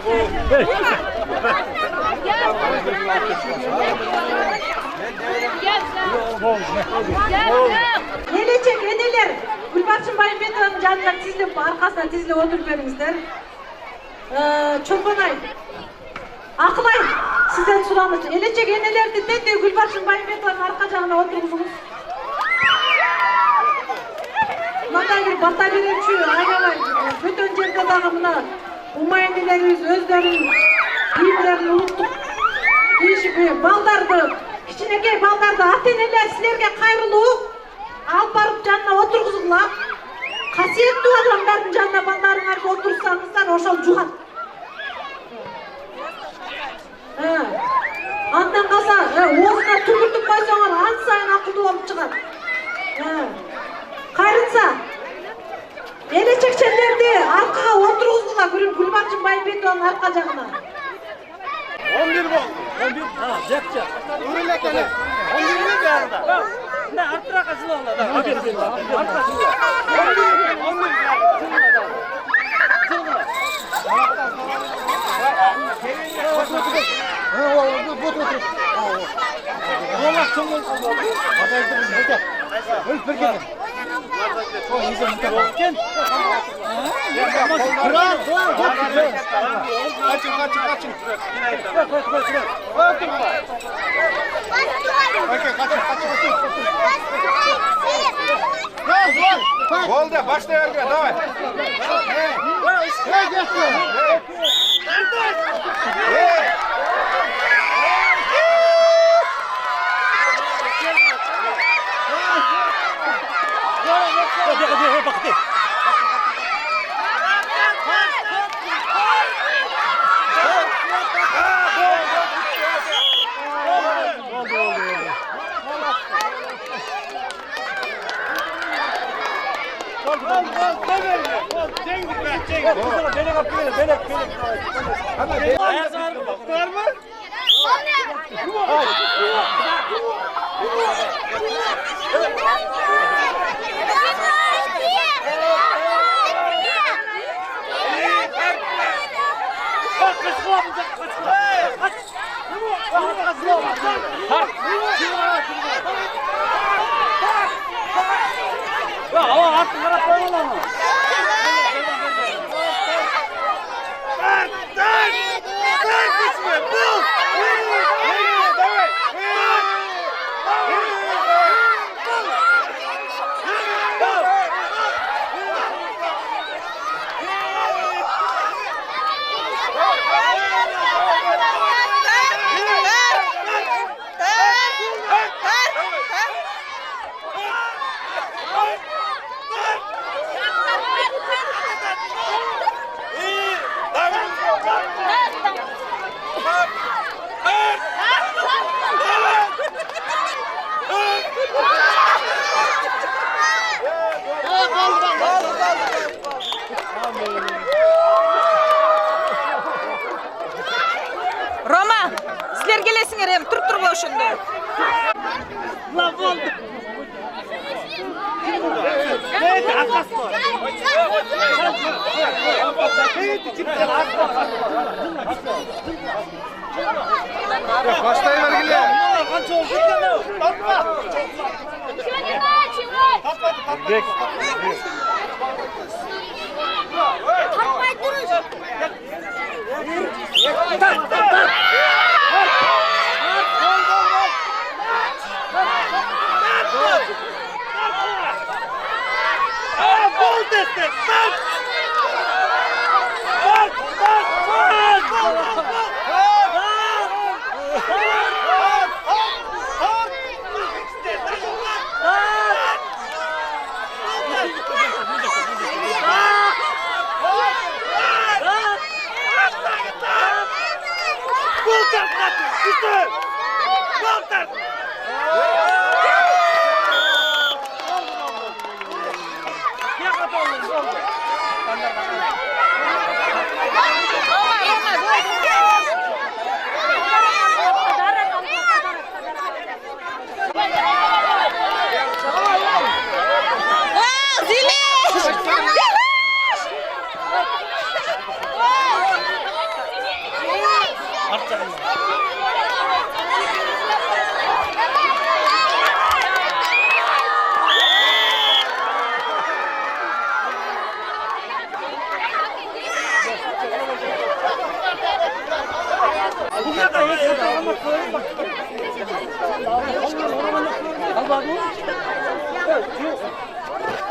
Келечек энелер, Гүлбарчын Байымбетованың жанына тизилип, аркасына тизилип отыруп бериңиздер. Чолпонай, Акылай, сизден сурамыз. Келечек энелерди тендей Гүлбарчын Байымбетованың арка жагына отургузуңуз. Мындай бир бата берүүчү, аябай бөтөн жерде дагы мына умай энелерибиз өздөрүнүн кийимдерин улуттук кийишип, балдарды, кичинекей балдарды ата-энелер силерге кайрылуу алып барып жанына отургузгула. Касиеттүү адамдардын жанына балдарыңарды отурсаңыздар, ошол жугат. Андан калса, оозуна түкүртүп койсоңор, ан сайын акылдуу болуп чыгат. Кайрылса, элечекчендерди аркага отургузгула, Гүлбарчын Байымбетованын арка жагына. 11 болду. 11. Жакча. Үрүлекеле. 11 баарында. Мына артырака жылаңдар. Артырака жылаңдар. 11. Oldu, başlayalım, давай. ошондой. Ла болду. Başlayı vergile.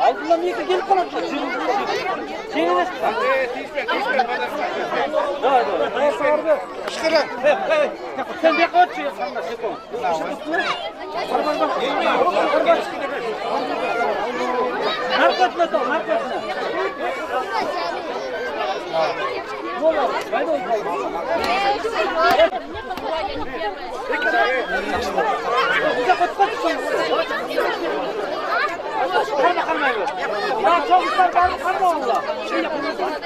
Altından bir yıka gelip kalan. Şeyiniz. Sen bir koç ya sana sekon. Narkotla to, narkotla. Ya çocuklar var karma oldular. Şey yapıyorlar.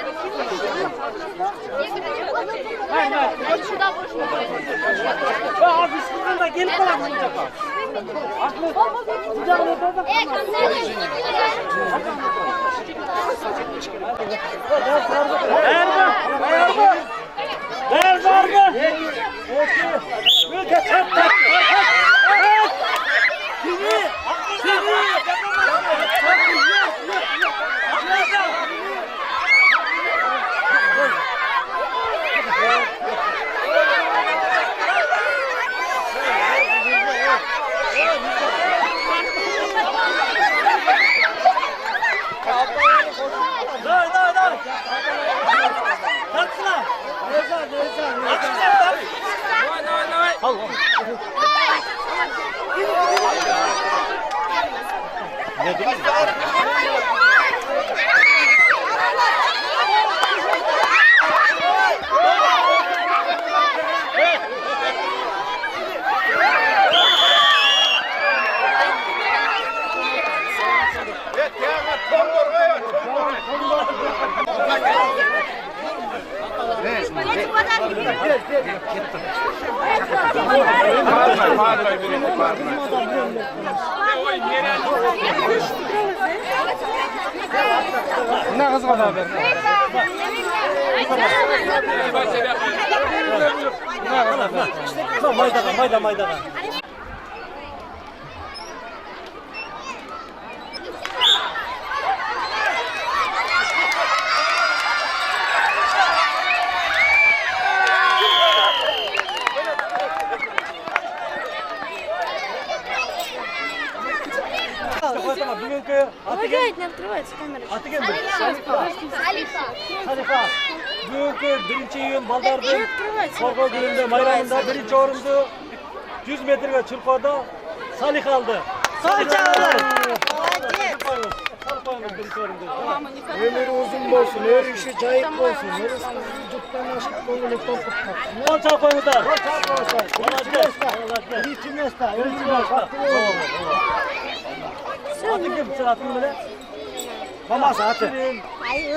Hayır hayır. Ya abi sizden de gelip kalan mı acaba? Aklı. Kucağına da. Ne kızgın haber? Maydaga. Не открывается камера. Салиха. Бүгүнкү биринчи июнь балдардын коргоо күнүндө майрамында биринчи орунду 100 метрге чуркоодо Салиха алды. Ömrü uzun olsun, her işi cayık olsun, her çocuktan aşık konuyu topuk kapsın. Kol çalkoyunuzda. Atın kim? Sen atın mı ne? Maması atın.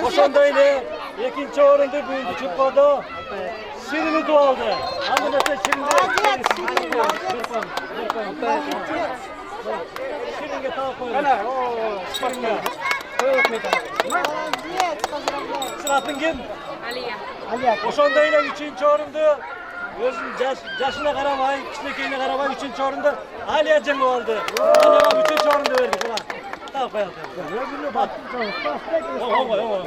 Ошондой эле экинчи орунду бүгүнкү чуркоодо Şirin'i doğaldı. Anladın mı? Şirin'de. Şirin'e tava koyalım. Şirin'e. Sıratın kim? Aliye. Oşondayla 3. orundu. Özün yaşına qaramay, kişilikine qaramay 3. orunda Aliye Cemil oldu. Aliye'ye 3. orunda verdik ulan. Tamam koyalım.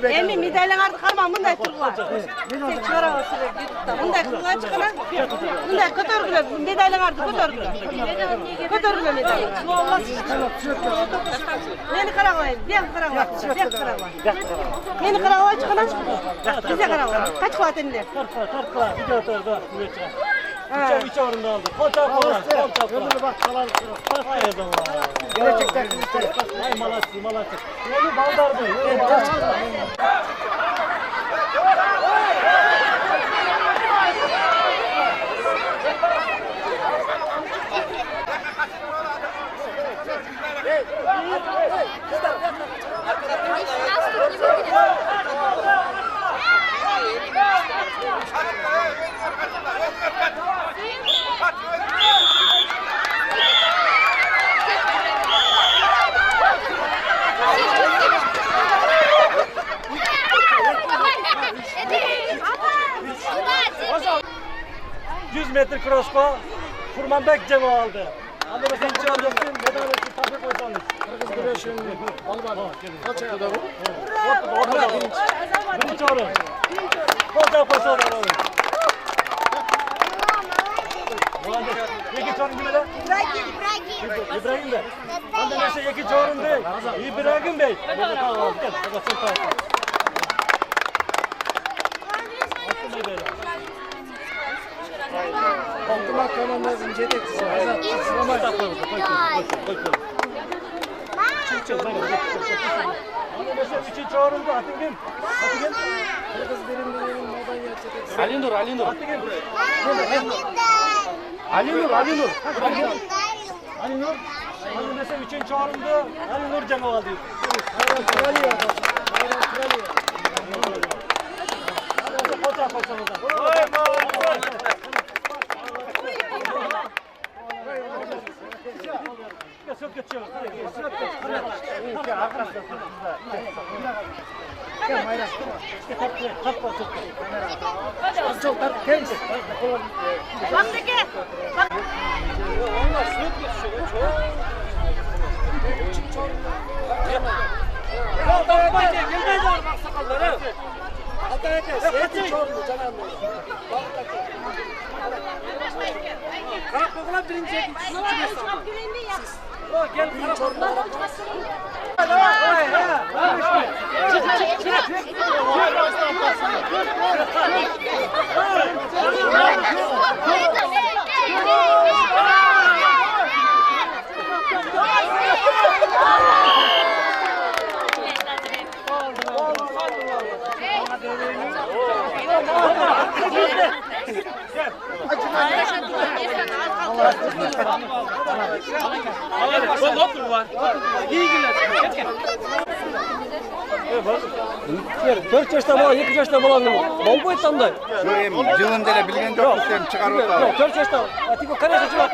Emi midayla artık harman bunday turlar. Tek çıkara bunday kıllar çıkana. Bunday kötörgüler midayla artık kötörgüler. Kötörgüler midayla. Beni karakoyun. Ben karakoyun. Beni karakoyun çıkana. Bize karakoyun. Kaç kıvat elinde? 40 video oturdu. Üç orunda aldı. Kolçak kola. Kolçak kola. Bak çalar. Hayır zaman. Gerçekten. Ay malatçı. Yolu baldardı. 100 metre cross'ko Kurmanbek Cemo aldı. Hadi bakalım kim alacaksın? Medalesi tabi koysanız. Kırgız güreşinin Alman. Kaç ayda bu? Orada. Birinci orun. Kolçak koysa olur. İkinci orun kime de? İbrahim de. Hadi neyse ikinci orun değil. İbrahim Bey. Burada kaldı. Gel. Burada sen kaldı. Altına kanalına ince de Üçüncü orunda atın kim? Kırgız birimlerinin madalyası. Ali Nur. Ali Nur. Ali mesela üçüncü orunda Ali Nur Cemo aldı. Kraliye. Koça koçamızdan. Söp geçiyor. Dört yaşta bola, 2 yaşta bolanın bol boy tamday. Жылында эле билген жокпуз сен чыгарып атабы. 4 yaşta, типа караса чыгат.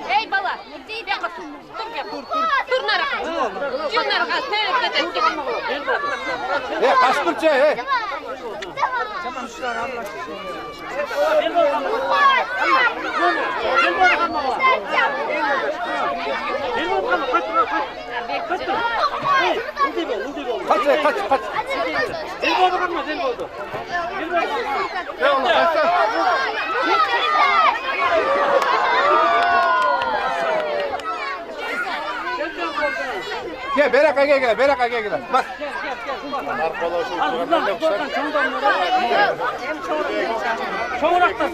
Ey bala, dur narahat. Dur narahat. Kaçtırça Kaç. Gel Berak gel. Bak. Çoğurakta.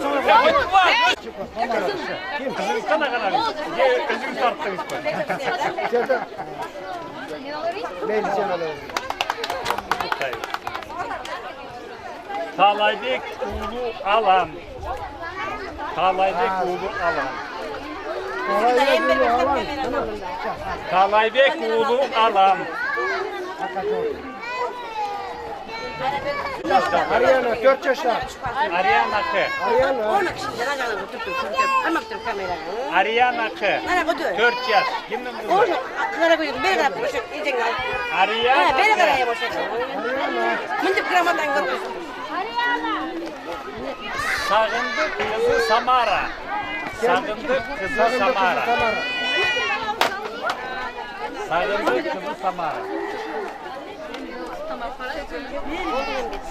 Kim? Kana. Özünü tarttınız. Talaybek Ulu Alan. Talaybek Ulu Alan. Ariana 4 yaşlar. Ariana Kı. Ariana Kı. 4 yaş. Kimden bu? Ariana Kı. Sağındı kızı Samara. Sağındı kızı Samara.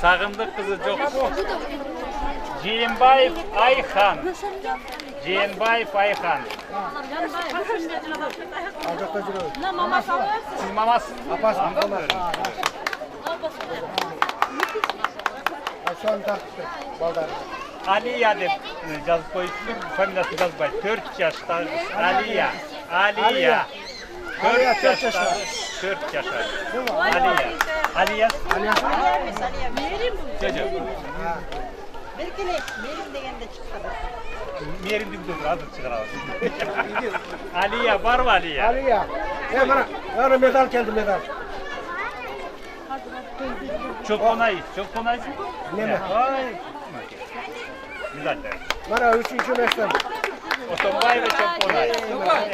Sağındı kızı çok. Ceyinbayev Ayhan. Siz mamasın. Aliya deb yazıp koyuyorsun, familiyası yazbay. 4 yaşta Aliya. 4 yaşta. Aliya. Merim degende çıktı. Merim degende hazır çıkaralım. Aliya var mı Aliya? Aliya. Bana medal geldi medal. Çok konay. Ne mi? Güzel. Bana 3. meslem. Otombay ve çok konay.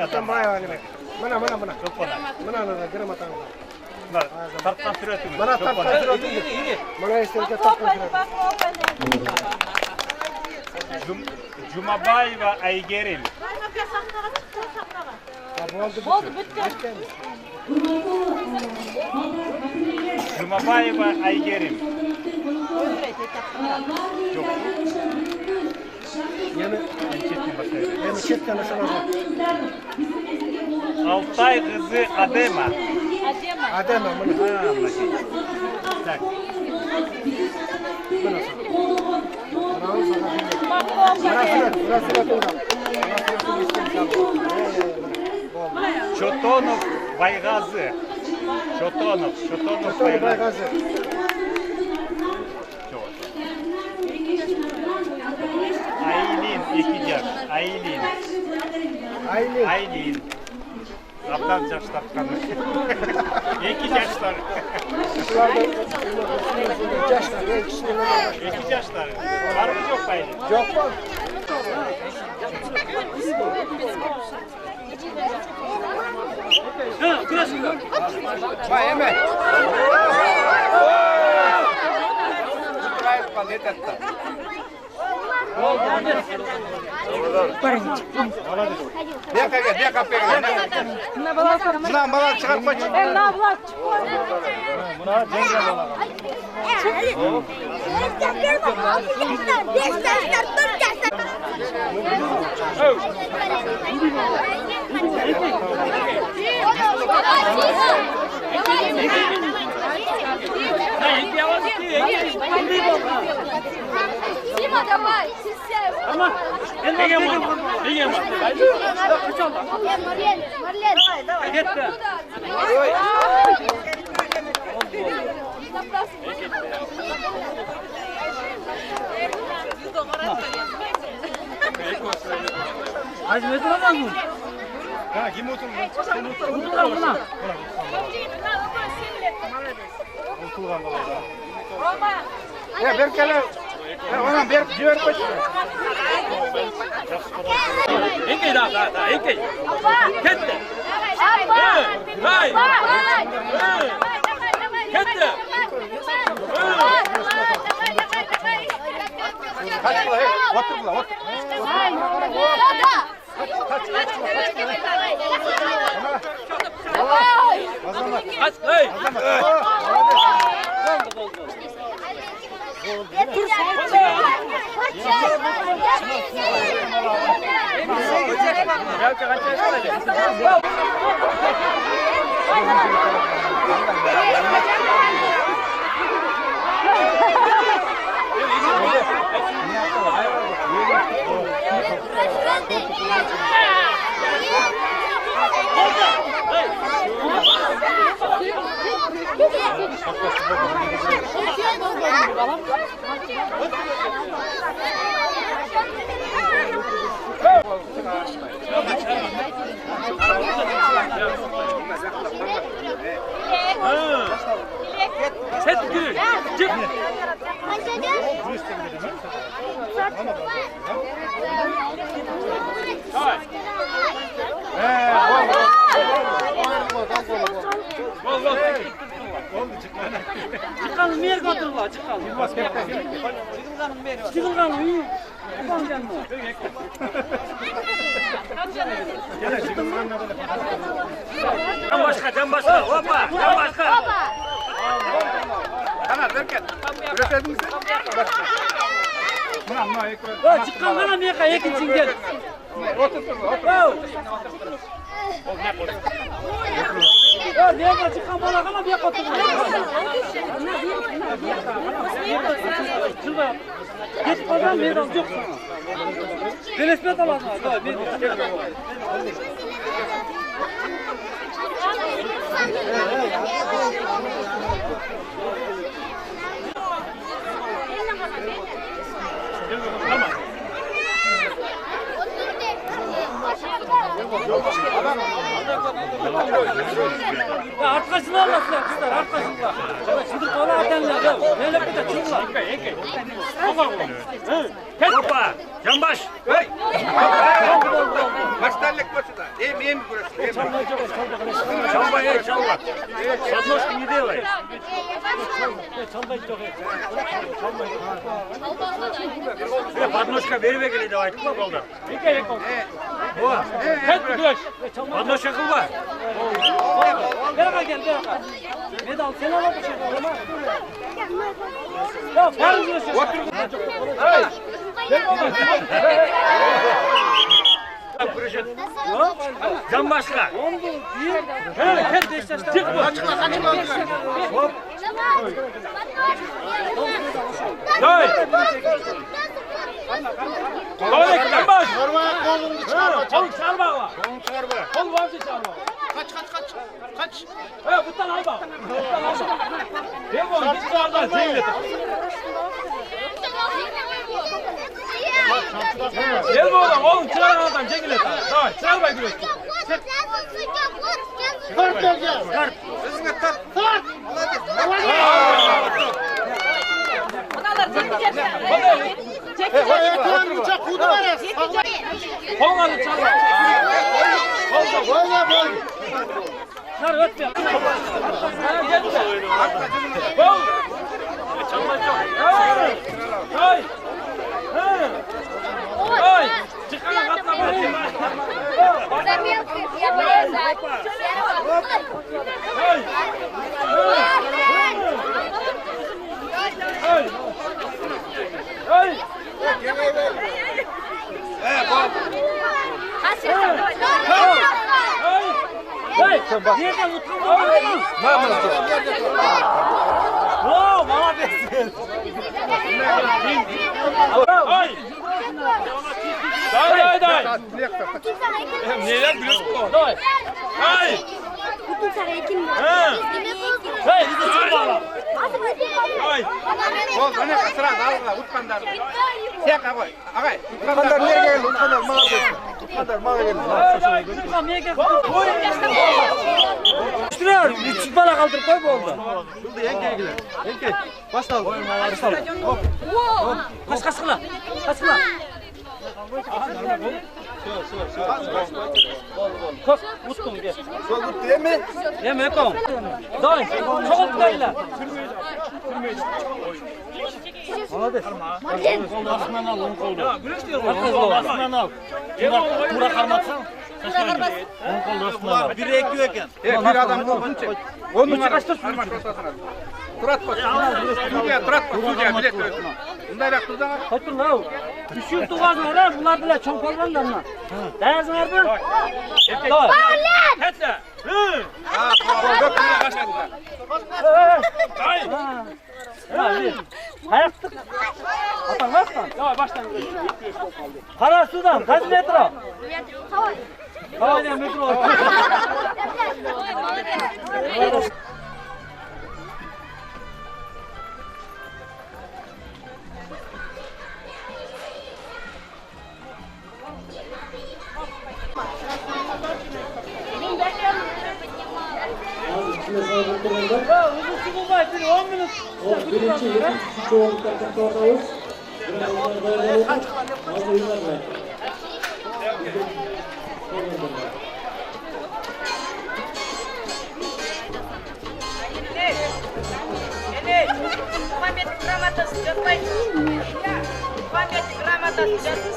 Otombay var demek. Bana. Çok konay. Bana gırım atalım. Tarttan süretimiz. Bana tarttan süretimiz. Bana istedikçe tarttan süretimiz. Cumabayeva Aygerim. Oldu bitti. Cumabayeva Aygerim. Yok. Yemi çetten aşağıda. Altay kızı Adema. Adema. Tak. Çotonov Baygazı. Çotonov Baygazı. Aylin 2 yaş. Aylin. Ablam yaşlar kalmış. 2 yaşlar. 2 yaşlar. Var mı yok Aylin? Yok var. Vay Emel. Gayet kalite etti. Dia kapıya gel. Bundan bana çıkartma. Buna cengal olalım. Дима, давай, сядь. Марлен. Kim oturdu? Ya berkele. Ona ber ciğer başı. İnki daha. İnki. Kette. Hay. Kette. Kaç kula, otur kula, otur. Kaç, hey. Getir. Çıkalım yer götürürler, çıkalım. Çıkılganın iyi. Ulan gelme. Can başka, hoppa, can başka. Kanat, berket. Üretediniz. Çıkalım meyka, ekin gel. Neye çıkan bana kana bir yapatın. Şurada. Geç pazar meydan yok sana. Delespet alalım. Ya arkasını anlatsınlar kızlar, arkasında. Şimdi bana atanlar ya. Neyle bir de çıklar. Hoppa, canbaş. Başlarlık başında. Eğim burası. Çalma, çalma. Sadnoş gibi değil var. Sadnoşka veri vekili de var. Tutma kolda. Sadnoşka kıl var. Beraka gel, beraka. Medal, sen alalım bir şey var. Ya, farz diyorsun. Hey! Can başka. Her deştaşta. Çıkma. Açıkla. Hop. Hey! Doğru, can baş. Çarmıha kolunu çarmıha. Kol çarmıha. Kol varsa çarmıha. Kaç. He, buttan al bak. Değil mi oğlum? Git oradan zeynep. Gel oğlum çırar oradan çekil et. Tamam, çırar bak güreş. Kart gel. Kart. Hızına kart. Kart. Kolları çarmıha. Çar ötme. Gel buraya. Gol. Hay. Hay. Çıkana katla bakayım. Hay. Hay. Hey, niye de utanmadın? Oo, bana versin. Ay. Day. Neler biliyorsun bu? Day. Ay. Hey, bizi çok bağla. Ay. Bol bana kasıra dağılma, utkanlar. Siyah ağay. Utkanlar nereye geldi? Utkanlar mağa geldi. Utkanlar mağa geldi. Utkanlar niye geldi? Şuraya bir çıkmala kaldır koy bu orada. Şurada yenge gider. Yenge. Başla. Başla. Kaç kaskıla. Kaskıla. Kalk, utkun gel. Sol ut değil mi? Yeme kom. Dön. Çok böyle. Hadi. Aslan al, onu kolda. Ya, güreş diyorum. Aslan al. Bura karmatsan. Onu kolda aslan al. Biri ekliyor eken. Bir adam kolunu çek. Onu kaçtır sürücü. Turat bak. Suya turat bak. Suya bilet veriyorsun. Bunday bak tuzağa. Kaçtır lan. Düşüyor tuğazlar ha. Bunlar bile çomparlar da bunlar. Değersin nerede? Bağlan. Hetle. Ayaktık. Atan baştan. Tamam baştan. Kara sudan kaç metre? Tamam ya metre oldu. Uzun su bulmayız. 10 minut. Birinci, ikinci çoğunluklardan tornavuz. Biraz onlar böyle olur. Fazla yürümek. Память грамота сжатай. Память грамота сжатай.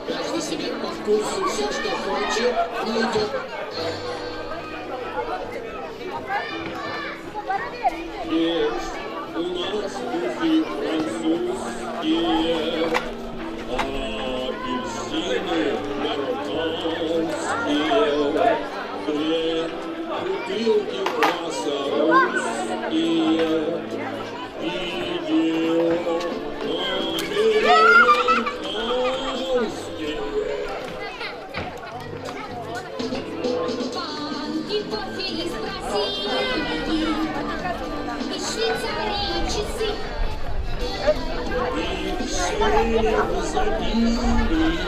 Каждый себе по вкусу все, что хочет, найдет. Есть у нас духи французские, апельсины марокканские, бутылки красорусские. птицами часы. Söyle забили,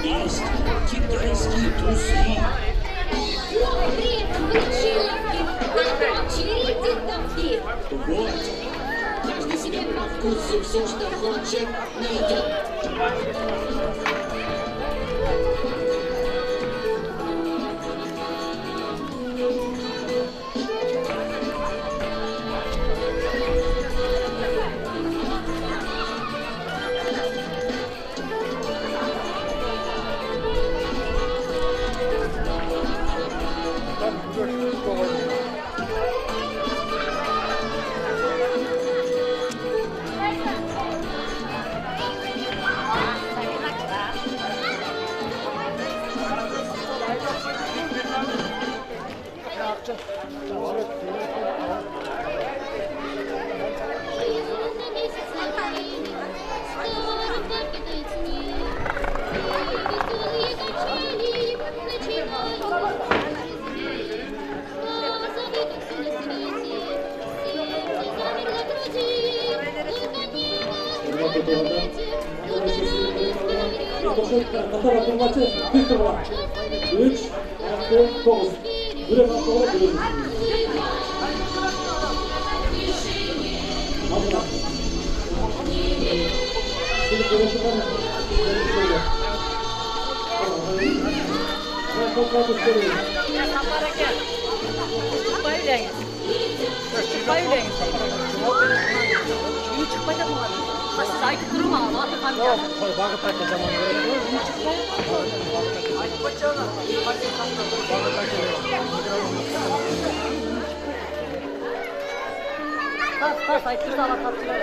есть китайские трусы. Добрые врачилки, надрочили детдомки. Вот, каждый себе по вкусу все, что хочет, найдет. Qatar atılmaçı bir tur var. 3, 6, 9. Bire bakmalara bölünmüş. Hadi lan. Şimdi konuşurken şöyle. Ben çok rahat istiyorum. Siz ayıp durma ama. Yok, bakıp takacağım onu. Tas ayıp durma ama tatlılar.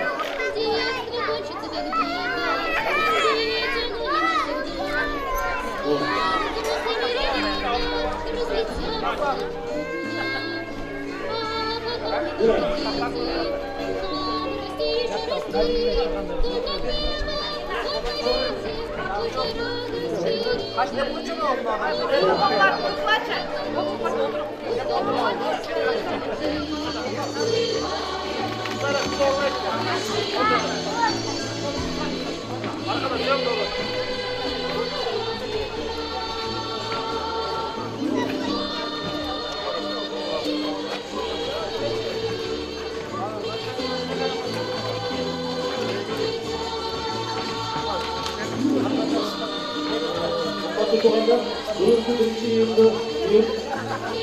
Tutuğunda burunlu birinci yılda bir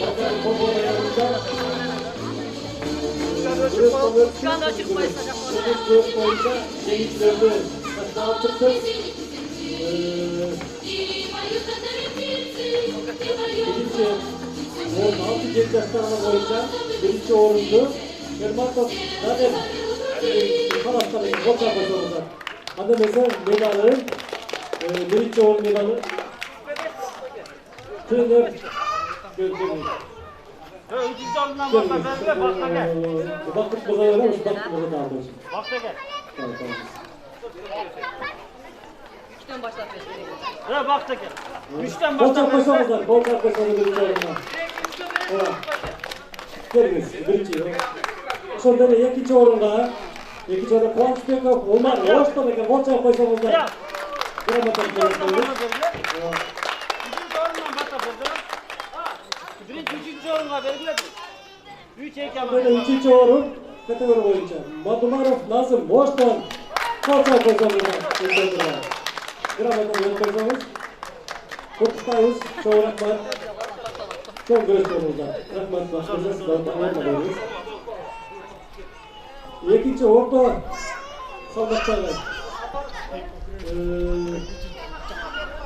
bakan futbol ayarında Şu anda açık başlayacak. 9 boyunca seyircilerinde saçmalık çıktı. Birinci 16 gençler boyunca birinci olundu. Ermatov zaten kanatları koç yapacağımızda. Hadi mesela medalı birinci olun medalı Tırnak gözlemini. Üçüncü alından bakma, bakma gel. Baktık burada öyle mi? Baktık burada da alıyorsun. Bakma gel. Tamam. Üçten başlat. Ha bakta gel. Üçten Koç başla. yapmışlar, koç yapmışlar birinci olundan. Evet. Geliniz, birinci. Sonra ikinci olunda, ikinci olunda Kıvanç Bekov, Umar, Roş'ta bakın, koç yapmışlar. Gramatik görüşmeleri. Üçüncü orunga belgiledi. Üç ekem. Böyle üçüncü orun kategori boyunca. Madumarov Nazım Boş'tan koça koysamızdan. Gramatik görüşmelerimiz. Kutlayız, çoğu rahmat. Çok görüşmelerimiz var. Rahmat başkanımız, dağıtmanlarımız. İkinci orta salmaklarlar.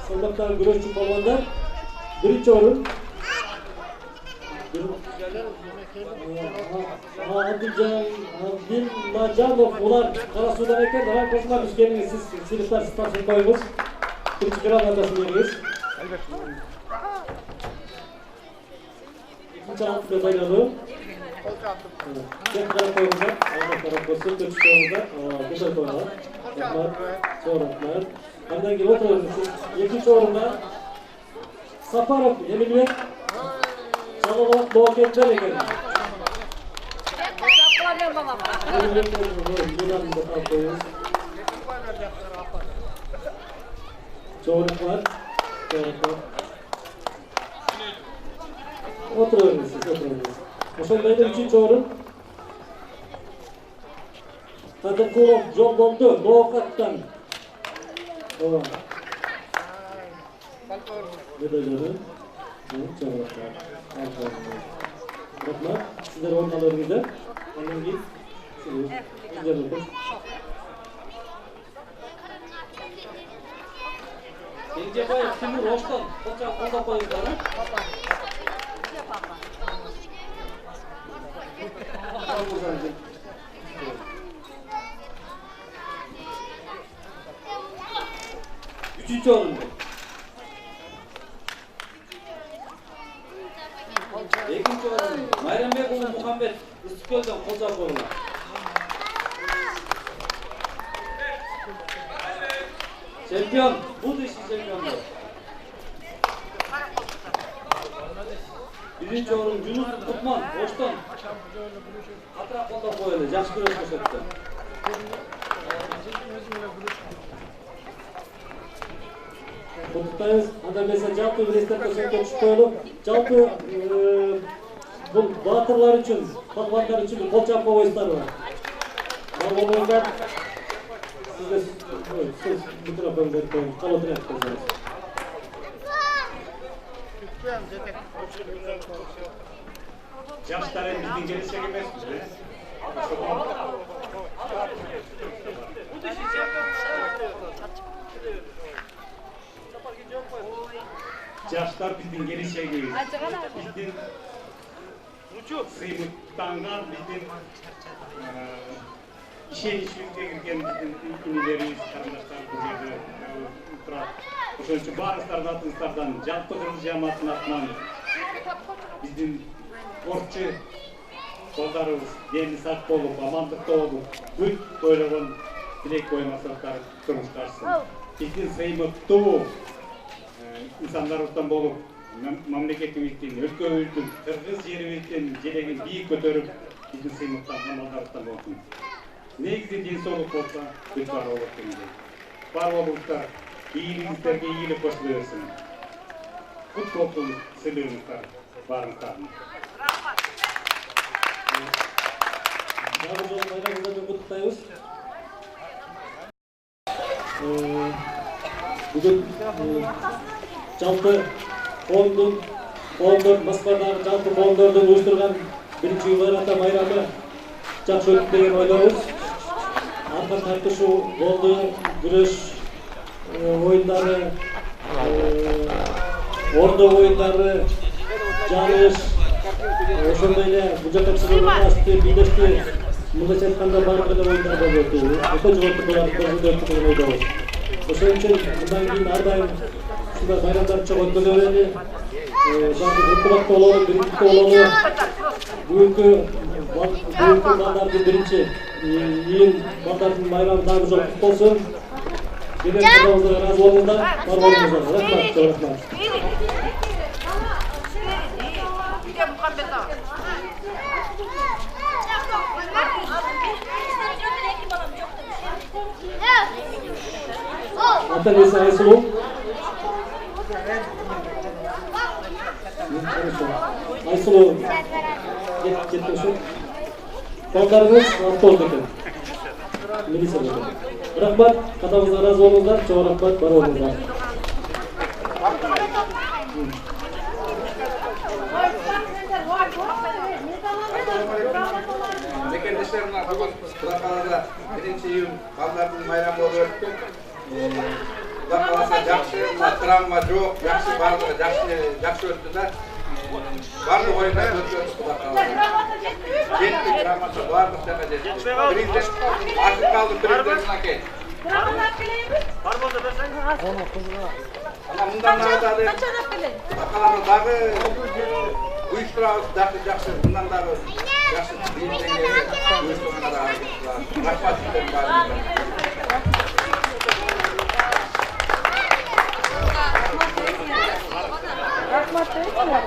Salmaklar güreşçi balonlar. Birinci orun. Abdülmacanov ular Karasu'dan ekken hemen koşmak üçgeniniz siz silifler stasyon koyunuz. Birinci kral adasını yeriyiz. İkinci altı detaylalı. Tek taraf koyunca, ana taraf koysun, Türk koyunca, güzel koyunlar. Yaplar, çoğuraklar. Ardından gibi oturuyoruz siz. İkinci orunda Saparov, Emiliyet. Çalıvat Doğu Kentler ekelim. Çok rahmat. Oturun siz, oturun. Ошондойдо 3-орун Кадыркулов Жолболду Ноокаттан. Медалдары. Рахмат. Сиздер орундарыңыздар. Андан кийин сиздер отуруп. Кенжебаев Тимур Оштон коча колдоп коюңуздар. Üçüncü orunda. Ekінші orunda. Майрамбекұлы Мұхамбет Үстікөлден Қожа Қорына. Чемпион, будущий чемпион. Birinci orun Yunus Kutman, Oşton. Atraf kolda koyuldu, жақсы күрес көрсөттү. Құттықтаймыз, анда mesela жалпы ресторан көсөккө түшүп коелу. Жалпы бул батырлар үчүн, палвандар үчүн кол чапкы ойыстары бар. Бар болуңуздар. Сиз микрофонду коюңуз, кал отуруп Жаштар біздің келешек емеспіз бе? Жаштар біздің келешегіміз. Біздің сыйлықтанған, біздің işe girген біздің инелерimiz, қарындаштар бұл жерде тұрады. Ошон үчүн баарыңыздардын атыңыздардан жалпы кыргыз жамаатынын атынан биздин спортчу балдарыбыз дени сак болуп, амандыкта болуп, бүт ойлогон тилек ой максаттары турмушка ашсын. Биздин сыймыктуу инсандарыбыздан болуп, мамлекетибиздин, өлкөбүздүн, кыргыз жерибиздин желегин бийик көтөрүп, биздин сыймыктанган балдарыбыздан болсун. Негизи ден соолук болсо, бүт бар болот дегендей. Бар болуңуздар, ийгилигиңиздерге ийгилик кошула берсин. Кут болсун сыйлыгыңыздар барыңыздардын. Дагы жолу байрамыңызды куттуктайбыз. Бүгүн жалпы коомдор Москвадагы жалпы коомдордун уюштурган 1-ата майрамы жакшы өттү деген ойлойбуз. Арка тартышуу болду, күрөш oyunları, ordu oyunları, canış, ошондой bu жетекчилер арасында бийлешти, мындайча айтканда баардык эле oyunlar болуп өтү. Ошо жоготукулар көрсөтүп деген ойдобуз. Ошон үчүн мындан кийин ар дайым ушундай байрамдар чоң өткөрүлө берели. Баардык кубатта бололу, бириктикте бололу. Бүгүнкү балдардын биринчи июнь балдардын майрамы дагы жолу кут болсун. Gelin kızımızla razı olundan var olunuzdan. Rahmat, çok rahmat. Atan Esa Aysulu. Aysulu. Gittim şu. Kollarınız altı oldu ki. Milisa oldu. Rahmat, katağınızda razı olunuzlar, çok rahmat, var olunuzlar. Mekendişlerimle bugün Kudakalı'da 1. iyun ballardın bayramı olup öttük. Kudakalı'sa jakşı, travma yok, jakşı bardı, jakşı öttüler. Bardı oyunlar öttük Kudakalı'da. Jettik, travması bardı, şaka jettik. Birinci, aşık kaldı birinci nakit. Var bolsa bersen. Onu kızına. Ama bundan daha da Kudakalı'da dağı uyuşturabız, jakşı, bundan daha jakşı birinci uyuşturmalar hareketler. Rahmat sizden bari. Rahmat değil mi?